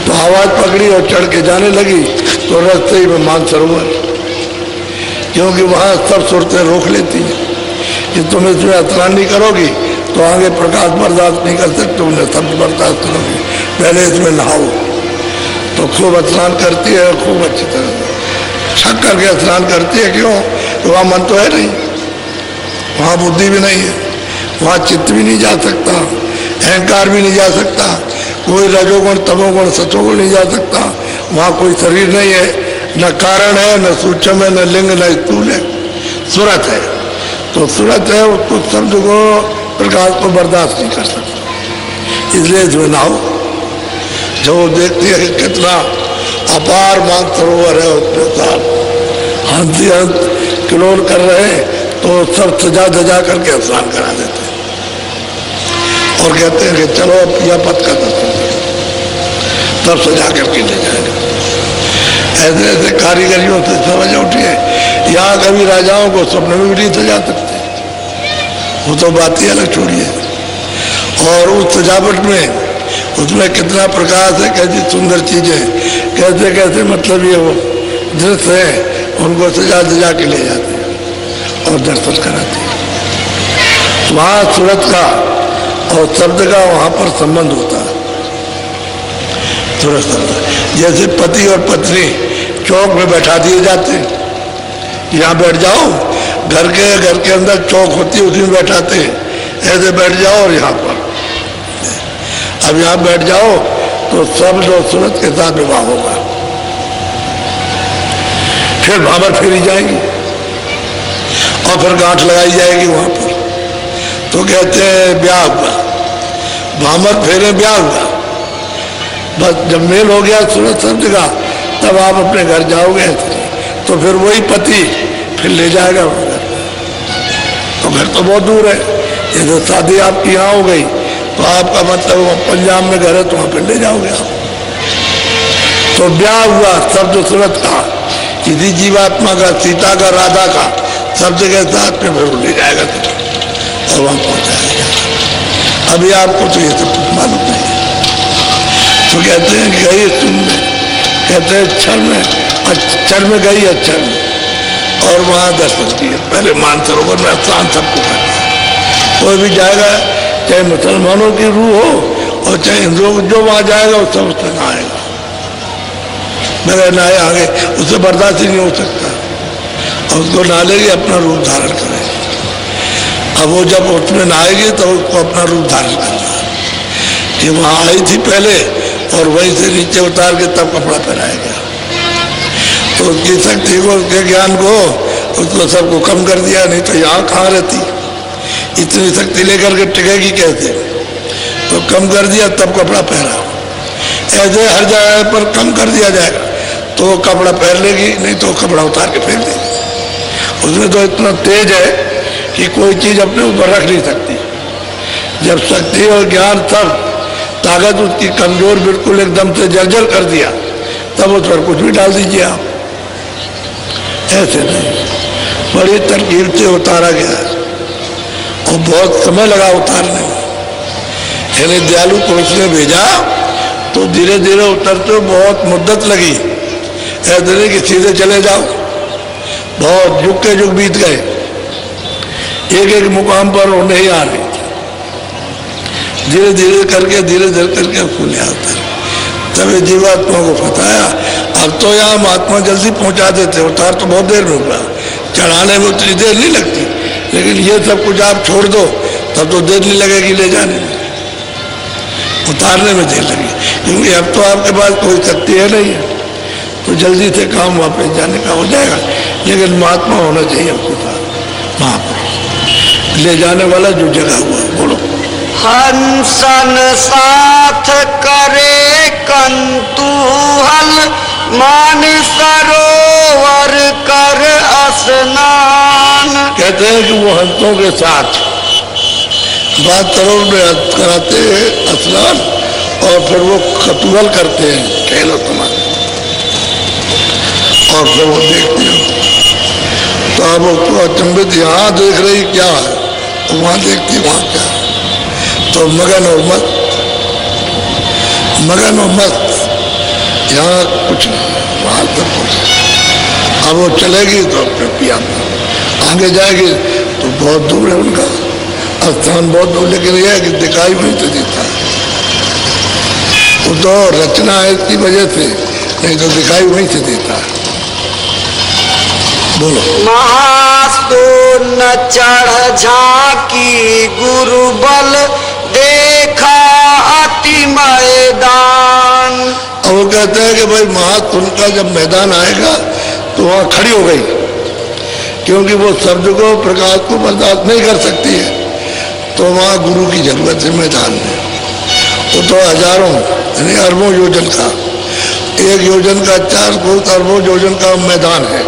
तो आवाज पकड़ी और चढ़ के जाने लगी तो रास्ते ही में मानसरोवर, क्योंकि वहां सब सूरतें रोक लेती हैं कि तुम इसमें स्नान नहीं करोगी तो आगे प्रकाश बर्दाश्त नहीं कर सकते, तुमने शब्द बर्दाश्त करोगी, पहले इसमें नहाओ। तो खूब स्नान करती है, खूब अच्छी तरह छक करके स्नान करती है। क्यों? तो वहाँ मन तो है नहीं, वहाँ बुद्धि भी नहीं है, वहाँ चित्त भी नहीं जा सकता, अहंकार भी नहीं जा सकता, कोई रजोगुण तमोगुण सतोगुण नहीं जा सकता, वहाँ कोई शरीर नहीं है, न कारण है, न सूक्ष्म है, न लिंग, न स्थूल है, सूरत है। तो सूरत है, उसको शब्द को प्रकाश को बर्दाश्त नहीं कर सकता, इसलिए इसमें ना हो। जो देखती है कि कितना अपार मानसरोवर है, उसमें साथ हाथी हंस किलोल कर रहे हैं तो सब सजा धजा करके स्नान करा देते हैं और कहते हैं कि चलो पिया पथ का दर्शन करो, तब सजा करके ले जाएगा। ऐसे ऐसे कारीगरियों से समझ उठी है। यहाँ कभी राजाओं को स्वप्न में भी नहीं सजा सकते, वो तो बात ही अलग छोड़िए। और उस सजावट में उसमें कितना प्रकाश है, कैसी सुंदर चीजें, कैसे कैसे मतलब ये वो दृश्य है, उनको सजा सजा के ले जाते हैं और दर्शन कराते हैं। वहाँ सूरत का और शब्द का वहाँ पर संबंध होता है। सूरत शब्द जैसे पति और पत्नी चौक में बैठा दिए जाते हैं, यहाँ बैठ जाओ, घर के अंदर चौक होती है, उसी में बैठाते हैं, ऐसे बैठ जाओ और यहाँ पर अब यहाँ बैठ जाओ तो शब्द और सूरत के साथ विवाह होगा। फिर भावर फेरी जाएगी और फिर गांठ लगाई जाएगी वहां पर, तो कहते हैं ब्याह हुआ, भामर फेरे ब्याह हुआ। बस जब मेल हो गया सूरत शब्द का तब आप अपने घर जाओगे, तो फिर वही पति फिर ले जाएगा वहां घर। तो घर तो बहुत दूर है, जैसे शादी आपकी यहाँ हो गई तो आपका मतलब पंजाब में घर है तो वहां पर ले जाओगे आप। तो ब्याह हुआ शब्द सूरत का, किसी जीवात्मा का, सीता का, राधा का, सब जगह साथ में फिर ले जाएगा और वहां पहुंचाएगा। अभी आपको तो ये सब कुछ मालूम नहीं है। तो कहते हैं गई सुनने, कहते हैं क्षण में गई अक्षर में, और वहां दर्शन किए। पहले मानसरोवर में स्नान सबको करना है। कोई भी जाएगा, चाहे मुसलमानों की रूह हो और चाहे हिंदुओं, जो वहां जाएगा वो सब उससे नहाएगा। मेरे नहाए आगे उससे बर्दाश्त ही नहीं हो सकता, और उसको नहा लेगी, अपना रूप धारण करेगी। अब वो जब उसमें नहाएगी तो उसको अपना रूप धारण करना है कि वहां आई थी पहले, और वहीं से नीचे उतार के तब कपड़ा पहनाएगा। तो उसकी शक्ति को, उसके ज्ञान को, उसको सबको कम कर दिया। नहीं तो यहाँ कहाँ रहती, इतनी शक्ति लेकर के टिकेगी कैसे? तो कम कर दिया, तब कपड़ा पहना। ऐसे हर जगह पर कम कर दिया जाएगा तो वो कपड़ा पहन लेगी, नहीं तो कपड़ा उतार के फेंक देगी। उसमें तो इतना तेज है कि कोई चीज अपने ऊपर रख नहीं सकती। जब शक्ति और ज्ञान सब ताकत उसकी कमजोर बिल्कुल एकदम से जर्जर कर दिया, तब उस पर कुछ भी डाल दीजिए आप। ऐसे नहीं, बड़ी तरकीब से उतारा गया और बहुत समय लगा उतारने में। यानी दयालु पुरुष ने भेजा तो धीरे धीरे उतरते बहुत मुद्दत लगी। ऐसे नहीं कि सीधे चले जाओ, बहुत युग के युग बीत गए, एक एक मुकाम पर वो नहीं आ रही। धीरे धीरे करके फूले आते, तब जीवात्मा को बताया। अब तो यहाँ महात्मा जल्दी पहुंचा देते, उतार तो बहुत देर में हुआ, चढ़ाने में उतनी देर नहीं लगती, लेकिन ये सब कुछ आप छोड़ दो तब तो देर नहीं लगेगी ले जाने में, उतारने में देर लगी। क्योंकि अब तो आपके पास कोई शक्ति है नहीं है, तो जल्दी से काम वापस जाने का हो जाएगा। लेकिन महात्मा होना चाहिए आपके पास, महापुरुष ले जाने वाला जो जगह हुआ। बोलो। हंसन साथ करे कंतूहल, मान सरोवर कर स्नान। कहते हैं कि वो हंसों के साथ बात सरोवर में कराते हैं स्नान, और फिर वो कतूहल करते हैं, खेलो तुम्हारे, और फिर वो देखते हैं। तो अब उसको अचंभित, यहाँ देख रही क्या है, तो वहां देखती वहां क्या है। तो मगन और मस्त, यहाँ कुछ नहीं, वहां सब कुछ। अब वो चलेगी तो फिर पिया, आगे जाएगी तो बहुत दूर है उनका स्थान, बहुत दूर, लेकिन यह है कि दिखाई नहीं तो देता है। वो तो रचना है इसकी वजह से, नहीं तो दिखाई वहीं से देता है। बोलो। महास्तून चढ़ झांकी गुरु बल, देखा अति मैदान। अब वो कहते हैं कि भाई महास्तून का जब मैदान आएगा तो वहां खड़ी हो गई, क्योंकि वो शब्द को, प्रकाश को बर्दाश्त नहीं कर सकती है, तो वहां गुरु की जरूरत है मैदान में। वो तो हजारों यानी अरबों योजन का, एक योजन का 4 कोस अरबों योजन का मैदान है,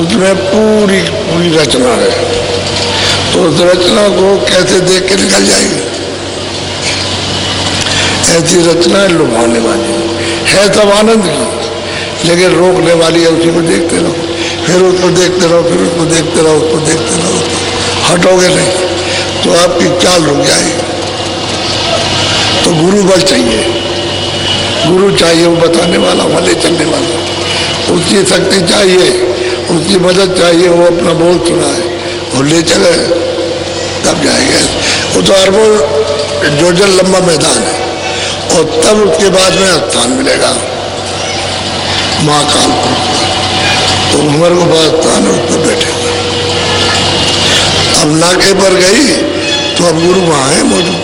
उसमें पूरी रचना है। तो उस रचना को कैसे देख के निकल जाएगी? ऐसी रचना है लुभाने वाली है, सब आनंद की, लेकिन रोकने वाली है। उसी को देखते रहो, फिर उसको देखते रहो, फिर उसको देखते रहो, उसको देखते रहो, हटोगे नहीं तो आपकी चाल रुक जाएगी। तो गुरु बल चाहिए, गुरु चाहिए, वो बताने वाला, वहाँ ले चलने वाला, उसकी शक्ति चाहिए, उसकी मदद चाहिए, वो अपना बोल सुनाए और ले चले, तब जाएंगे। वो तो अरबों जोजन लंबा मैदान है, और तब उसके बाद में स्थान मिलेगा महाकाल को। तो उमर को बाद स्थान है, उस पर बैठे। अब नाके पर गई तो अब गुरु वहाँ है मौजूद,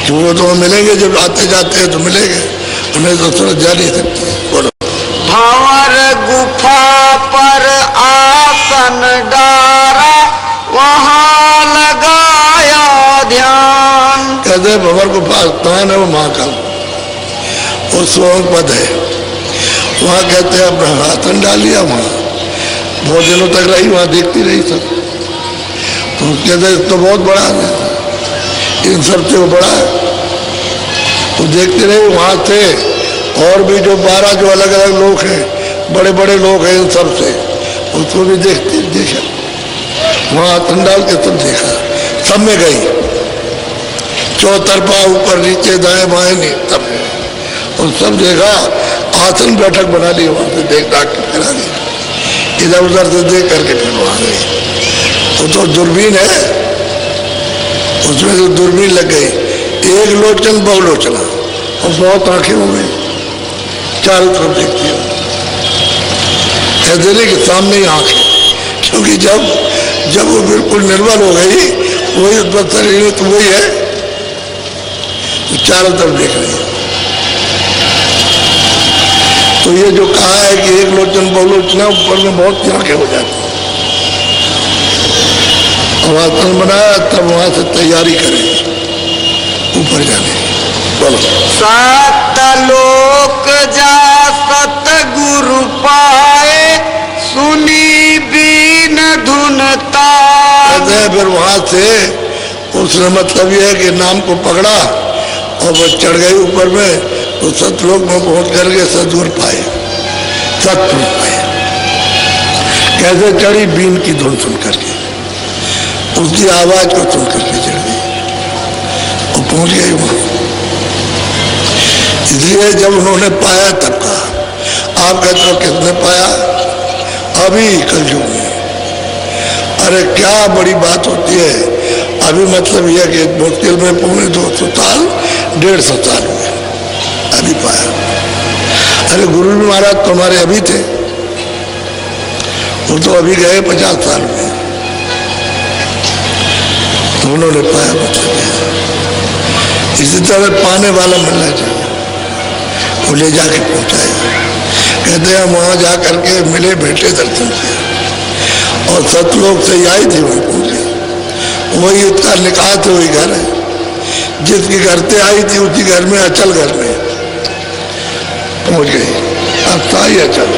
वो तो मिलेंगे, जब आते जाते हैं तो मिलेंगे, उन्हें तो सूरज जा नहीं सकती। बोलो। भंवर गुफा पर आसन डारा, वहां लगाया ध्यान। कहते भंवर गुफा स्थान है, वो महाकाल, वो स्वयं पद है। वहाँ कहते हैं अपना आसन डाल लिया, वहाँ बहुत दिनों तक रही, वहाँ देखती रही सब। तो कहते तो बहुत बड़ा है, इन सब से वो बड़ा है। तो देखते रहे, वहाँ थे और भी जो 12 जो अलग अलग लोग हैं बड़े बड़े लोग हैं इन सब से, उसको भी देखा, वहाँ आसन डाल के सब देखा, सब में गई, चौतरफा ऊपर नीचे दाएं बाएं नहीं सब, और सब देखा, आसन बैठक बना ली, वहां से देख दाख के करा दी, इधर उधर से देख करके फिर वहां गई। वो तो दूरबीन है, उसमें तो दूरबीन लग गई, एक लोचन बहुलोचना, और बहुत आंखें हो गई, चारों तरफ देखती हो, ऐसे नहीं कि सामने ही आंख है, क्योंकि जब वो बिल्कुल निर्बल हो गई, वही शरीर तो वही है, तो चारों तरफ देख रही है। तो ये जो कहा है कि एक लोचन बहुलोचना, ऊपर में बहुत सी आंखें हो जाती, अब आसन बनाया, तब वहां से तैयारी करें ऊपर जाने। बोलो। सतलोक जा सतगुरु पाए, सुनी बीन धुनता। फिर वहां से उसने मतलब यह है कि नाम को पकड़ा और वो चढ़ गई ऊपर में, तो सतलोक में पहुंच करके सतगुरु पाए, सतपुरुष पाए। कैसे चढ़ी? बीन की धुन सुन करके, उसकी आवाज को सुन करके चढ़ गई और पहुंच गई वहां। इसलिए जब उन्होंने पाया तब कहा, आप कहते हो किसने पाया? अभी कलयुग में। अरे क्या बड़ी बात होती है, अभी मतलब यह कि मुश्किल में 250 साल 150 साल हुए, अभी पाया। अरे गुरु जी महाराज तुम्हारे अभी थे, वो तो अभी गए 50 साल में, तो उन्होंने पाया मतलब। इसी तरह पाने वाला मिलना चाहिए, वो ले जाके पहुंचाएगा। कहते हैं वहां जा करके मिले, बैठे, दर्शन किया, और सतलोक से आई थी वहां पहुंचे, वही उसका निकाह थे, वही घर है, जिसके घर से आई थी उसी घर में, अचल घर में पहुंच गई। अब स्थायी अचल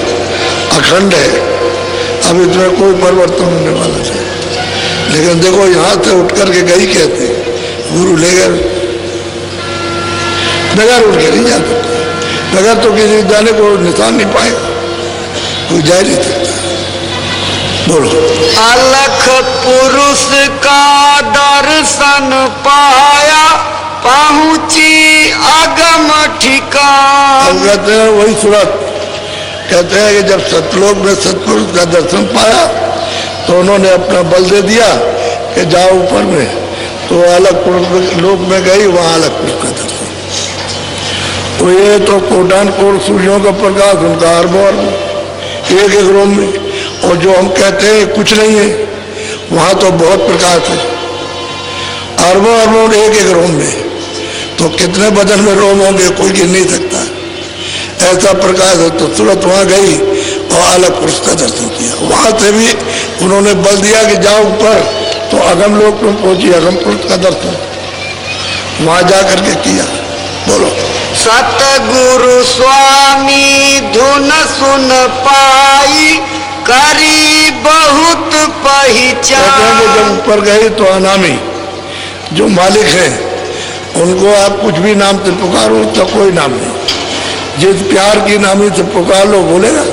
अखंड है, अब इसमें कोई परिवर्तन होने वाला नहीं। लेकिन देखो यहां से उठ करके गई, कहते गुरु ले गए, बगैर उठ के नहीं जा सकते, बगैर तो किसी जाने को निशान नहीं पाएगा, कोई जा नहीं सकता। बोलो। अलख पुरुष का दर्शन पाया, पहुंची अगम ठिकान। कहते हैं वही सूरत, कहते हैं कि जब सतलोक में सतपुरुष का दर्शन पाया, तो उन्होंने अपना बल दे दिया कि जाओ ऊपर में, तो अलग पुरुष लोक में गई, वहां अलग पुरुष का दर्शन। तो ये तो कोटान कोट सूर्यों का प्रकाश, उनका अरबों अरबों एक एक रोम में, और जो हम कहते हैं कुछ नहीं है, वहां तो बहुत प्रकाश है, अरबों अरबों एक एक रोम में, तो कितने बदन में रोम होंगे कोई गिन नहीं सकता, ऐसा प्रकाश है। तो तुरंत वहां गई और अलग पुरुष का दर्शन किया, वहां से भी उन्होंने बल दिया कि जाओ ऊपर, तो अगम लोक में पहुंची, अगम पुरुष का दर्शन वहां जा करके किया। बोलो। सतगुरु स्वामी धुन सुन पाई, करी बहुत पहचान। जब ऊपर गई तो अनामी जो मालिक है, उनको आप कुछ भी नाम से पुकारो तो कोई नाम नहीं, जिस प्यार की नामी से पुकार लो बोलेगा।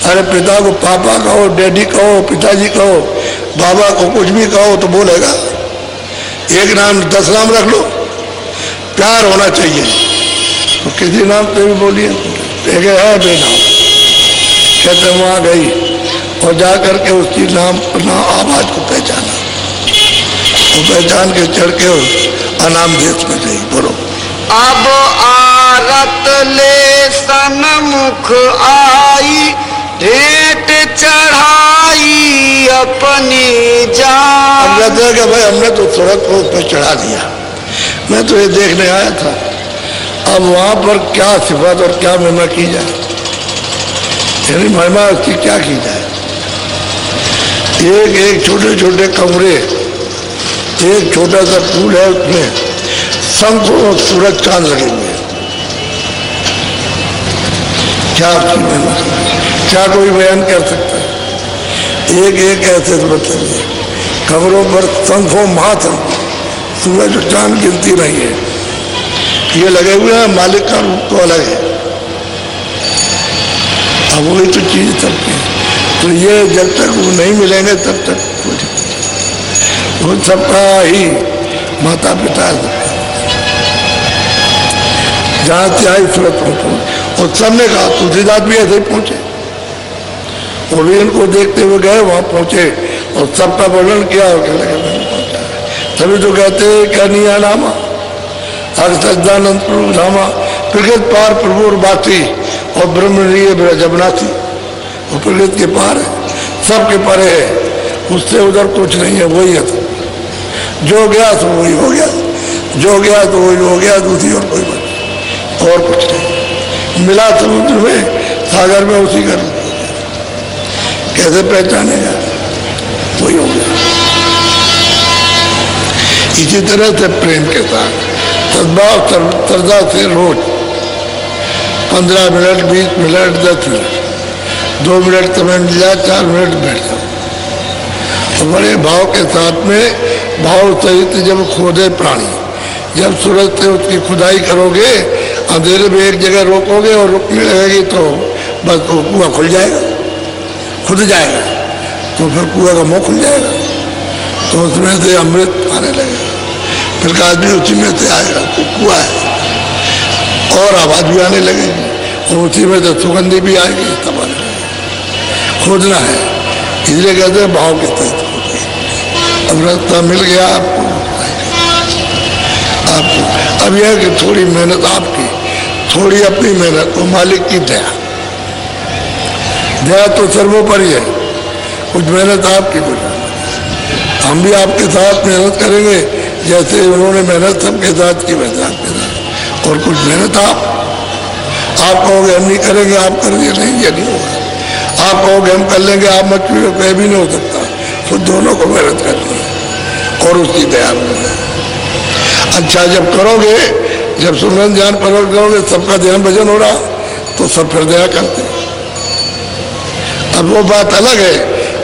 अरे पिता को पापा कहो, डैडी कहो, पिताजी कहो, बाबा को कुछ भी कहो तो बोलेगा। एक नाम 10 नाम रख लो, प्यार होना चाहिए, तो किसी नाम से भी बोलिए, एक है बेनाम। कहते वहां गई और जा करके उसकी नाम आवाज को पहचाना, वो पहचान के चढ़ के अनाम देश में गई। बोलो। अब आरत ले सन्मुख आई, भेंट चढ़ाई अपनी जान। अब कहते हैं कि भाई हमने तो सड़क को उस पर चढ़ा दिया, मैं तो ये देखने आया था, अब वहां पर क्या सिफत और क्या महिमा की जाए, यानी महिमा उसकी क्या की जाए। एक एक छोटे छोटे कमरे, एक छोटा सा पूल है, उसमें शंख और सूरज चांद लगे हुए हैं। क्या उसकी महिमा, क्या कोई बयान कर सकता है। एक एक ऐसे मतलब कमरों पर शंखों महाशंख, सूरज और चांद गिनती नहीं है, ये लगे हुए हैं। मालिक का रूप तो अलग है, अब वही तो चीज सबकी। तो ये जब तक वो नहीं मिलेंगे तब तक वो सबका ही माता पिता है, जहां से आई सूरत पहुंचो। और सबने कहा तुलसीदास भी ऐसे ही पहुंचे, वो भी इनको देखते हुए गए, वहां पहुंचे और सबका वर्णन किया और कहने लगे मैंने पहुंचा। तभी तो कहते क्या नहीं नामा हर सज्जानंद प्रभु धामा प्रकृत पार प्रभु और बाती और ब्रह्मणीय ब्रजबनाथी। वो प्रकृत के पार है, सबके परे है, उससे उधर कुछ नहीं है, वही है। जो गया तो वही हो गया, जो गया तो वही हो गया, दूसरी और कोई बात और कुछ नहीं। मिला समुद्र में सागर में उसी का रूप, कैसे पहचानेगा, वही हो गया। इसी तरह से प्रेम के साथ सद्भाव श्रद्धा से रोज 15 मिनट 20 मिनट 10 मिनट 2 मिनट समय मिल जाए 4 मिनट बैठ जाओ तो बड़े भाव के साथ में भाव सहित जब खोदे प्राणी, जब सूरज से उसकी खुदाई करोगे, अंधेरे में एक जगह रोकोगे और रुकने लगेगी तो बस वो कुआं खुल जाएगा, खुद जाएगा, तो फिर कुआं का मुंह खुल जाएगा, तो उसमें से अमृत आने लगेगा। फिर आदमी उसी में से आएगा, तो कुआं है, और आवाज भी आने लगेगी और उसी में से सुगंधी भी आएगी, तब आने लगेगी। खोजना है, इसलिए कहते हैं भाव के तहत खोजना। अब रास्ता मिल गया आपको, अब यह कि थोड़ी मेहनत आपकी, थोड़ी अपनी मेहनत और मालिक की दया। दया तो सर्वोपरि है, कुछ मेहनत आपकी, कुछ हम भी आपके साथ मेहनत करेंगे जैसे उन्होंने मेहनत सबके साथ की वैसे आपके साथ, और कुछ मेहनत आप कहोगे हम नहीं करेंगे, आप करेंगे नहीं, ये नहीं होगा। आप कहोगे हम कर लेंगे, आप मत करिए, कहीं भी नहीं हो सकता। तो दोनों को मेहनत करनी है और उसकी दया मिलना है। अच्छा जब करोगे, जब सुमरन ध्यान परवट करोगे, सबका ध्यान भजन हो रहा, तो सब फिर दया करते। अब वो बात अलग है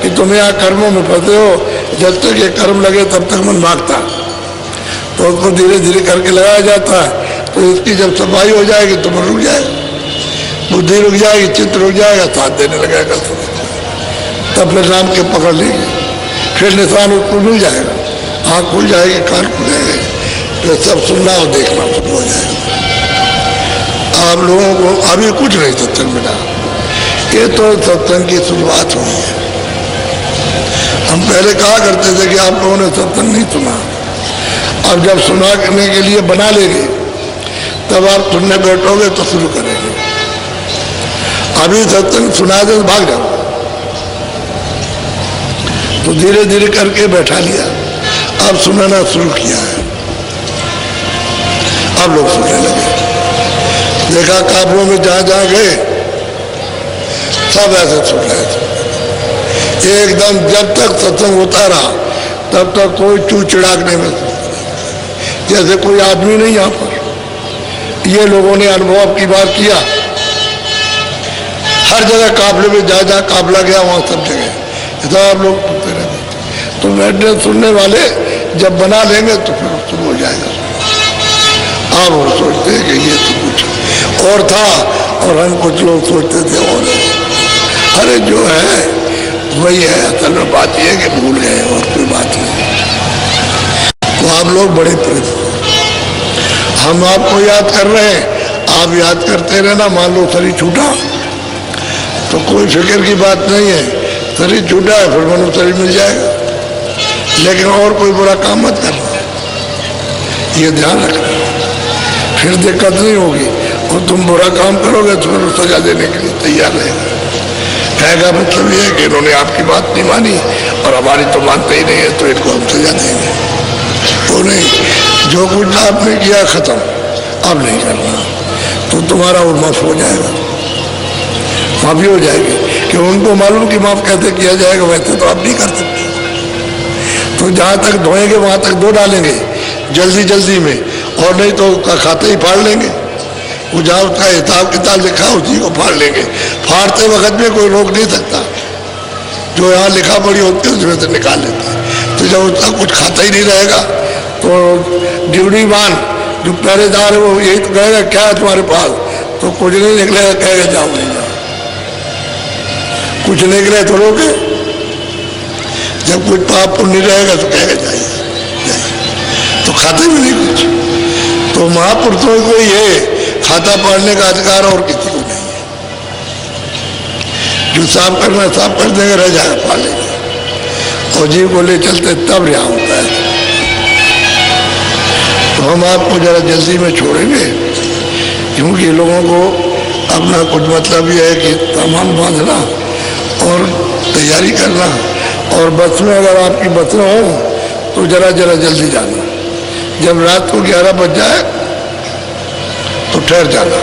कि तुम यहाँ कर्मों में फंसे हो, जब तक ये कर्म लगे तब तक मन भागता, तो उसको धीरे धीरे करके लगाया जाता है। तो इसकी जब सफाई हो जाएगी तो मन रुक जाएगा, बुद्धि रुक जाएगी, चित्त रुक जाएगा, साथ देने लगेगा, तब फिर राम के पकड़ लेंगे, फिर निशान उसको मिल जाएगा, आँख खुल जाएगी, कान खुलेंगे, फिर सब सुनना और देखना शुरू हो जाएगा। आप लोगों को अभी कुछ नहीं सत्संग मिला, ये तो सत्संग की शुरुआत हुई है। हम पहले कहा करते थे कि आप लोगों ने सत्संग नहीं सुना, अब जब सुनाने के लिए बना लेंगे तब आप सुनने बैठोगे तो शुरू करेंगे। अभी सत्संग सुना दे तो भाग जाओ, तो धीरे धीरे करके बैठा लिया, अब सुनाना शुरू किया है, अब लोग सुनने लगे। देखा काबुओं में जहां जहां गए सब ऐसे सुन रहे थे एकदम। जब तक सत्संग होता रहा तब तक कोई चू चिड़ाक नहीं मिलता, जैसे कोई आदमी नहीं यहाँ पर। ये लोगों ने अनुभव की बार किया, हर जगह काफले में जहाँ जहाँ काफला गया वहाँ सब जगह सब लोग सुनते रहते। तो बैठने सुनने वाले जब बना लेंगे तो फिर शुरू हो जाएगा। अब वो सोचते हैं कि ये तो कुछ और था और हम कुछ लोग सोचते थे और, अरे जो है वही है। असल में बात यह है कि भूल गए और कोई बात नहीं। तो आप लोग बड़े प्रेम, हम आपको याद कर रहे हैं, आप याद करते रहना। मान लो शरीर छूटा तो कोई फिक्र की बात नहीं है, शरीर छूटा है फिर मनो शरीर मिल जाएगा, लेकिन और कोई बुरा काम मत करना, ये ध्यान रखना, फिर दिक्कत नहीं होगी। और तुम बुरा काम करोगे तो फिर सजा देने के लिए तैयार रहेगा। कहेगा मतलब ये है कि इन्होंने आपकी बात नहीं मानी और हमारी तो मानते ही नहीं है, तो इनको हम सजा देंगे। वो नहीं, जो कुछ आपने किया खत्म, अब नहीं करना, तो तुम्हारा और माफ हो जाएगा, माफी हो जाएगी। कि उनको मालूम कि माफ कैसे किया जाएगा, वैसे तो आप नहीं कर सकते। तो जहाँ तक धोएंगे वहाँ तक धो डालेंगे जल्दी जल्दी में, और नहीं तो उसका खाता ही फाड़ लेंगे। वो जहाँ उसका हिसाब किताब लिखा उसी को फाड़ लेंगे। फाड़ते वक्त में कोई रोक नहीं सकता, जो यहाँ लिखा पड़ी होती है उसमें से निकाल लेते हैं। तो जब उसका कुछ खाता ही नहीं रहेगा तो ड्यूटी मान जो पहरेदार है वो यही तो कहेगा क्या है तुम्हारे पास, तो कुछ नहीं निकलेगा, कहेगा जाओ नहीं जाओ। कुछ निकले तो रोके, जब कुछ पाप पुण्य रहेगा तो कहेगा जाइए जाइए, तो खाते भी नहीं कुछ। तो महापुरुषों को ये खाता पाड़ने का अधिकार और किसी को नहीं है। जो साफ करना साफ कर देंगे, रह जाएगा पालेंगे, और जीव को ले चलते तब रिहा होता है। तो हम आपको जरा जल्दी में छोड़ेंगे, क्योंकि लोगों को अपना कुछ मतलब ये है कि सामान बांधना और तैयारी करना, और बस में अगर आपकी बसें हो तो जरा जरा जल्दी जाना। जब रात को 11 बज जाए तो ठहर जाना,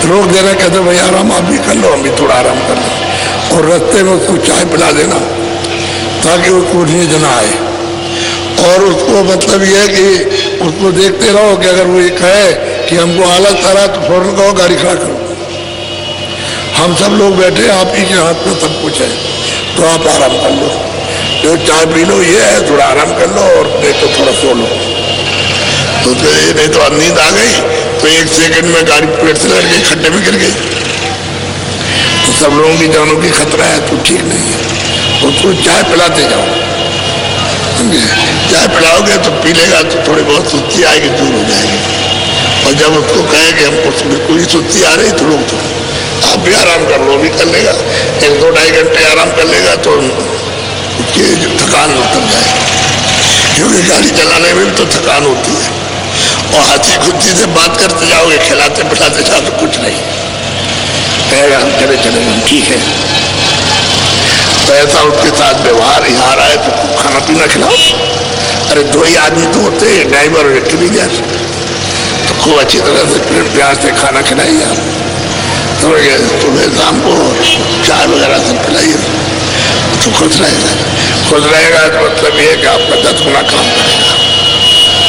रोक देना, कहते भाई आराम आप भी कर लो, हम भी थोड़ा आराम कर लो, और रास्ते में उसको चाय पिला देना ताकि उसको नींद ना आए। और उसको मतलब ये है कि उसको देखते रहो कि अगर वो ये कहे कि हमको आलस आ रहा तो फौरन कहो गाड़ी खड़ा करो, हम सब लोग बैठे, आप ही के हाथ में सब कुछ है, तो आप आराम कर लो, जो चाय पी लो, ये है थोड़ा आराम कर लो, और नहीं तो थोड़ा सो लो। तो नहीं तो नींद आ गई तो 1 सेकंड में गाड़ी पेट से लड़ गई, खड्डे में गिर गई, तो सब लोगों की जानों की खतरा है, तो ठीक नहीं है। उसको चाय पिलाते जाओ, चाय पिलाओगे तो पी लेगा तो थोड़ी बहुत सुस्ती आएगी, दूर हो जाएगी। और जब उसको कहे कि हमको बिल्कुल ही सुस्ती आ रही तो लोग तो आप भी आराम कर लो, भी कर लेगा, 1-2-2.5 घंटे आराम कर लेगा तो उसकी थकान उतर जाएगी, क्योंकि गाड़ी चलाने में भी तो थकान होती है। और हंसी खुशी से बात करते जाओगे, खिलाते पिलाते जाओ तो कुछ नहीं कहेगा, हम चले चले हम ठीक है। तो ऐसा उसके साथ व्यवहार यहाँ आए तो खाना पीना खिलाओ। अरे 2 ही आदमी तो होते हैं, ड्राइवर और इंजीनियर, तो खूब अच्छी तरह से प्रेम प्यार से खाना खिलाइए आप, तो सुबह शाम को चाय वगैरह सब पिलाइए, तो खुश रहेगा। खुश रहेगा तो मतलब ये कि आपका 10 गुना काम करेगा,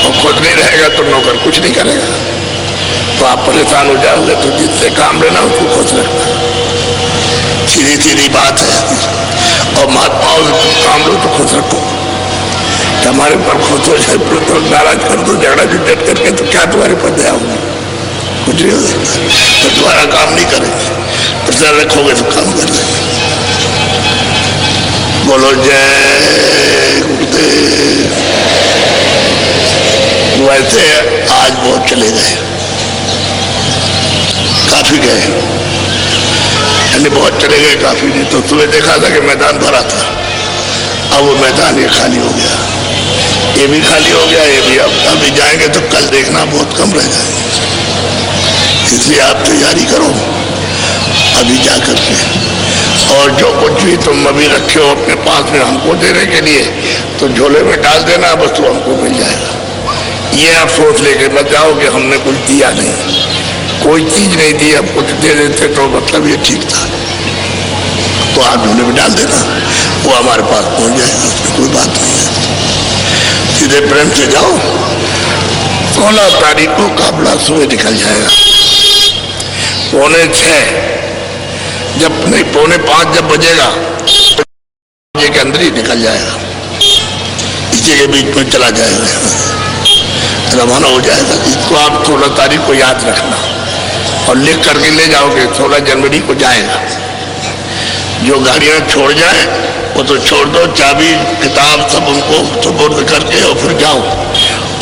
और खुश नहीं रहेगा तो नौकर कुछ नहीं करेगा। तो आप परेशान हो जाओगे, तो जिससे काम लेना उसको खुश रखना, सीधी सीधी बात है। और महात्माओं से काम लो तो खुश रखो, हमारे ऊपर खुश हो जाए तो नाराज कर दो, झगड़ा झुझट करके, तो क्या तुम्हारे पर दया होगी, कुछ नहीं हो सकता। तो तुम्हारा काम नहीं करेंगे, प्रचार रखोगे तो काम कर लेंगे। बोलो जय गुरुदेव। वैसे आज बहुत चले गए, काफी गए, यानी बहुत चले गए, काफी नहीं। तो सुबह देखा था कि मैदान भरा था, अब वो मैदान ये खाली हो गया, ये भी खाली हो गया, ये भी। अब अभी जाएंगे तो कल देखना बहुत कम रह जाएंगे, इसलिए आप तैयारी करो अभी जा करके। और जो कुछ भी तुम अभी रखे हो अपने पास में हमको देने के लिए, तो झोले में डाल देना, बस तो हमको मिल जाएगा। ये आप सोच लेके मत जाओ कि हमने कुछ दिया नहीं, कोई चीज नहीं दी, अब कुछ दे देते तो मतलब ये ठीक था, तो आप झोले में डाल देना, वो हमारे पास पहुंच जाएगा, उसमें कोई बात नहीं है। सीधे प्रेम से जाओ, 16 तारीख को काबला सुबह निकल जाएगा, 4:45 जब नहीं 4:45 जब बजेगा ये के अंदर ही निकल जाएगा, इसी के बीच में चला जाएगा, रवाना हो जाएगा। इसको आप 16 तारीख को याद रखना और लिख करके ले जाओगे, 16 जनवरी को जाएगा। जो गाड़ियां छोड़ जाए वो तो छोड़ दो, चाबी किताब सब उनको सुपुर्द करके और फिर जाओ,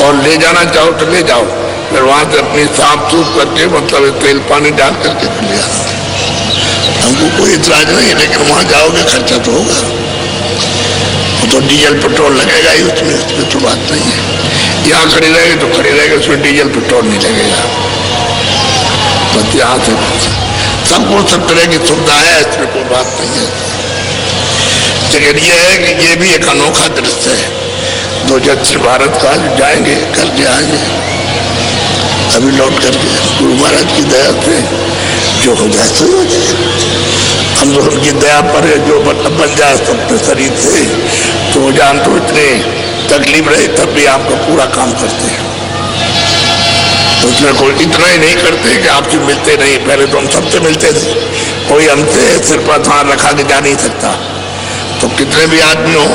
और ले जाना चाहो तो ले जाओ, फिर वहां से अपनी साफ सूफ करके मतलब तेल पानी डाल करके फिर ले आना। हमको कोई इतराज नहीं, लेकिन वहां जाओगे खर्चा तो होगा, वो तो डीजल पेट्रोल लगेगा ही उसमें तो बात नहीं है। यहाँ खड़ी रहेगी तो खड़ी रहेगी, उसमें डीजल पेट्रोल नहीं लगेगा। बस यहाँ से सबको सब तरह की सुविधा है, इसमें कोई बात नहीं है। लेकिन ये है कि ये भी एक अनोखा दृश्य है। 2 दक्षिण भारत का जाएंगे, करके आएंगे, अभी लौट करके गुरु महाराज की दया से जो हो जाए सही हो जाए। हम लोग उनकी दया पर है, जो मतलब बन जाए सबके शरीर से, तो जान तो इतने तकलीफ रहे तब भी आपका पूरा काम करते हैं। तो उसमें कोई इतना ही नहीं करते कि आपसे मिलते नहीं, पहले तो हम सबसे मिलते थे, कोई हमसे सिर पर हाथ रखा के जा नहीं सकता। तो कितने भी आदमी हो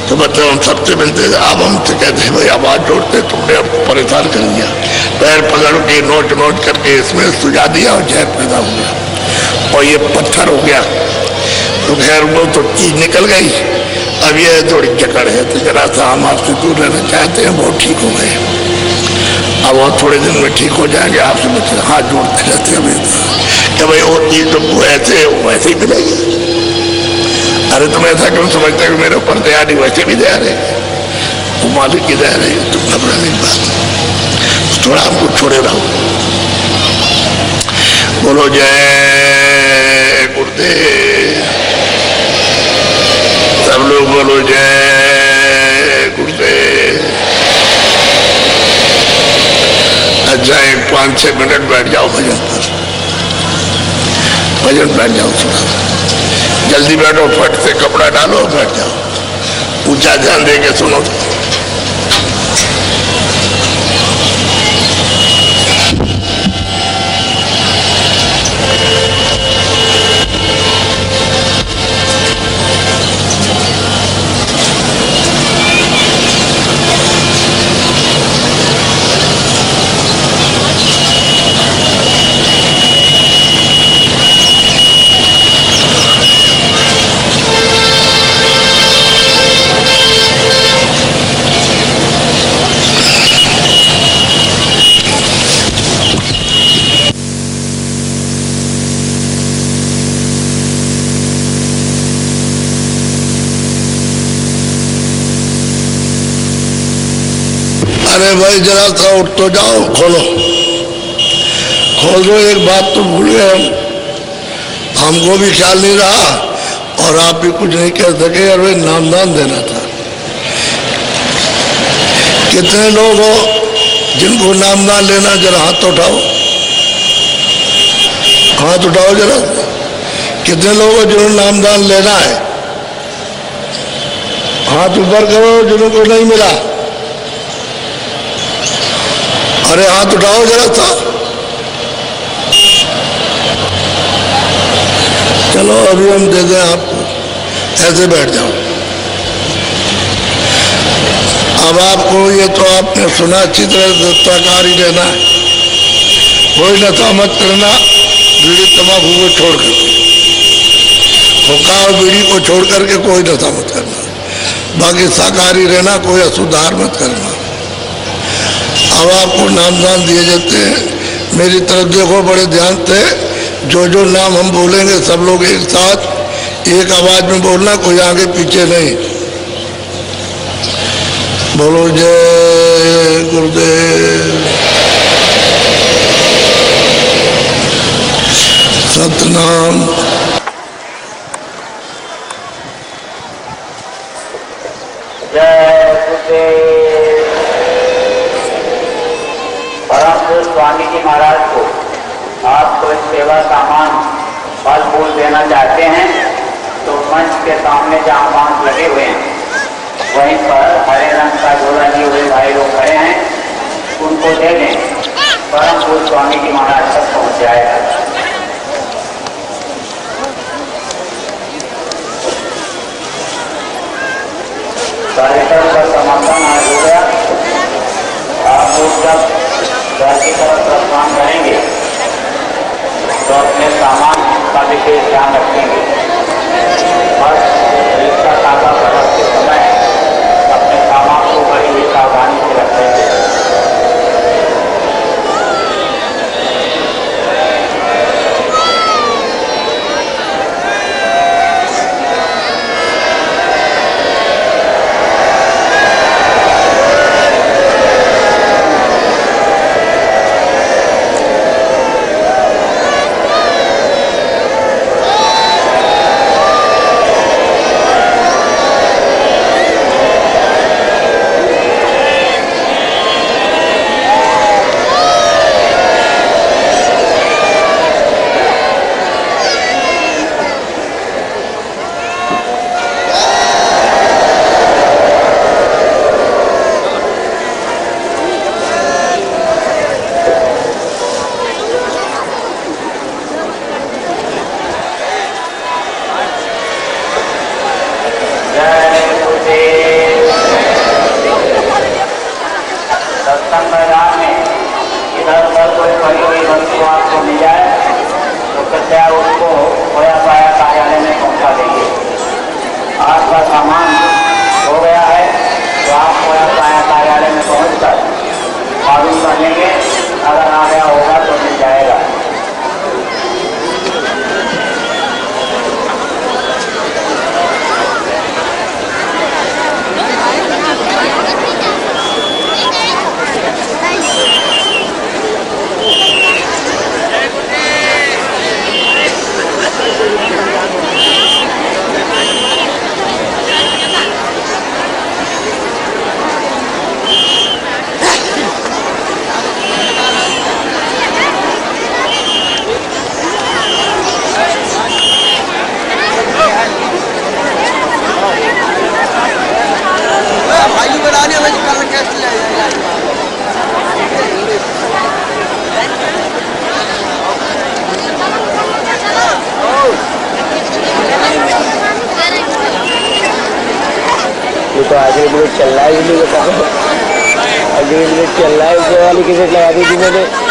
तो मतलब हम सबसे मिलते थे। अब हमसे कहते हैं भाई आवाज जोड़ते, तुमने अब परेशान कर दिया, पैर पकड़ के नोट करके इसमें सुझा दिया और जहर पैदा हो गया। और ये पत्थर हो गया। तो खैर वो तो चीज निकल गई, अब ये थोड़ी जकड़ है, तो जरा सा हम आपसे दूर रहना चाहते हैं। बहुत ठीक हो गए, अब वो थोड़े दिन में ठीक हो जाएंगे। आपसे बच्चे हाथ जोड़ते रहते हैं कि भाई वो चीज तुमको ऐसे वैसे ही मिलेगी। अरे तुम ऐसा क्यों समझते हो मेरे ऊपर दया नहीं, वैसे भी दया रहे, वो मालिक की दया रही, तुम घबराने की बात, थोड़ा हमको छोड़े रहो। बोलो जय गुरुदेव, सब लोग बोलो जय गुरुदेव। अच्छा, एक 5-6 मिनट बैठ जाओ भजन पर, भजन बैठ जाओ, थोड़ा जल्दी बैठो, फट से कपड़ा डालो, बैठ जाओ, ऊंचा ध्यान दे के सुनो। अरे भाई जरा सा उठ तो जाओ, खोलो खोल दो। एक बात तो भूल गए हम, हमको भी ख्याल नहीं रहा और आप भी कुछ नहीं कह सके। अरे नामदान देना था। कितने लोग हो जिनको नामदान लेना, जरा हाथ तो उठाओ, हाथ उठाओ जरा। कितने लोग हो जिन्होंने नामदान लेना है? हाथ ऊपर करो जिनको नहीं मिला। अरे हाथ उठाओ जरा सा। चलो अभी हम दे दें आपको, ऐसे बैठ जाओ। अब आपको ये तो आपने सुना, अच्छी तरह सहकारी रहना है, कोई नशा मत करना, बीड़ी तंबाकू को छोड़कर, हुक्का और बीड़ी को छोड़ करके कोई नशा मत करना। बाकी शाकाहारी रहना, कोई अशुद्धार मत करना। अब आपको नामदान दिए जाते हैं। मेरी तरफ देखो बड़े ध्यान से, जो जो नाम हम बोलेंगे सब लोग एक साथ एक आवाज में बोलना, कोई आगे पीछे नहीं। बोलो जय गुरुदेव, सतनाम। जय गुरुदेव। परम स्वामी जी महाराज को आप कोई सेवा सामान फल फूल देना चाहते हैं तो मंच के सामने जहाँ बांस लगे हुए हैं वहीं पर हरे रंग का झोला लिए हुए भाई लोग खड़े हैं, उनको दे दें। परम पूज्य स्वामी जी महाराज तक पहुँच जाएगा। कार्यक्रम का समापन आज हो गया। आप लोग जब घर की तरफ प्रस्थान करेंगे तो अपने सामान का विशेष ध्यान रखेंगे। बस रिक्शा टाका करते समय अपने सामान को बड़ी ही सावधानी से रखेंगे। तो आगे मिनट चल रहा है, इसलिए बताओ। अगले मिनट चल रहा है, उससे वाली क्रिकेट लगा दी थी मैंने।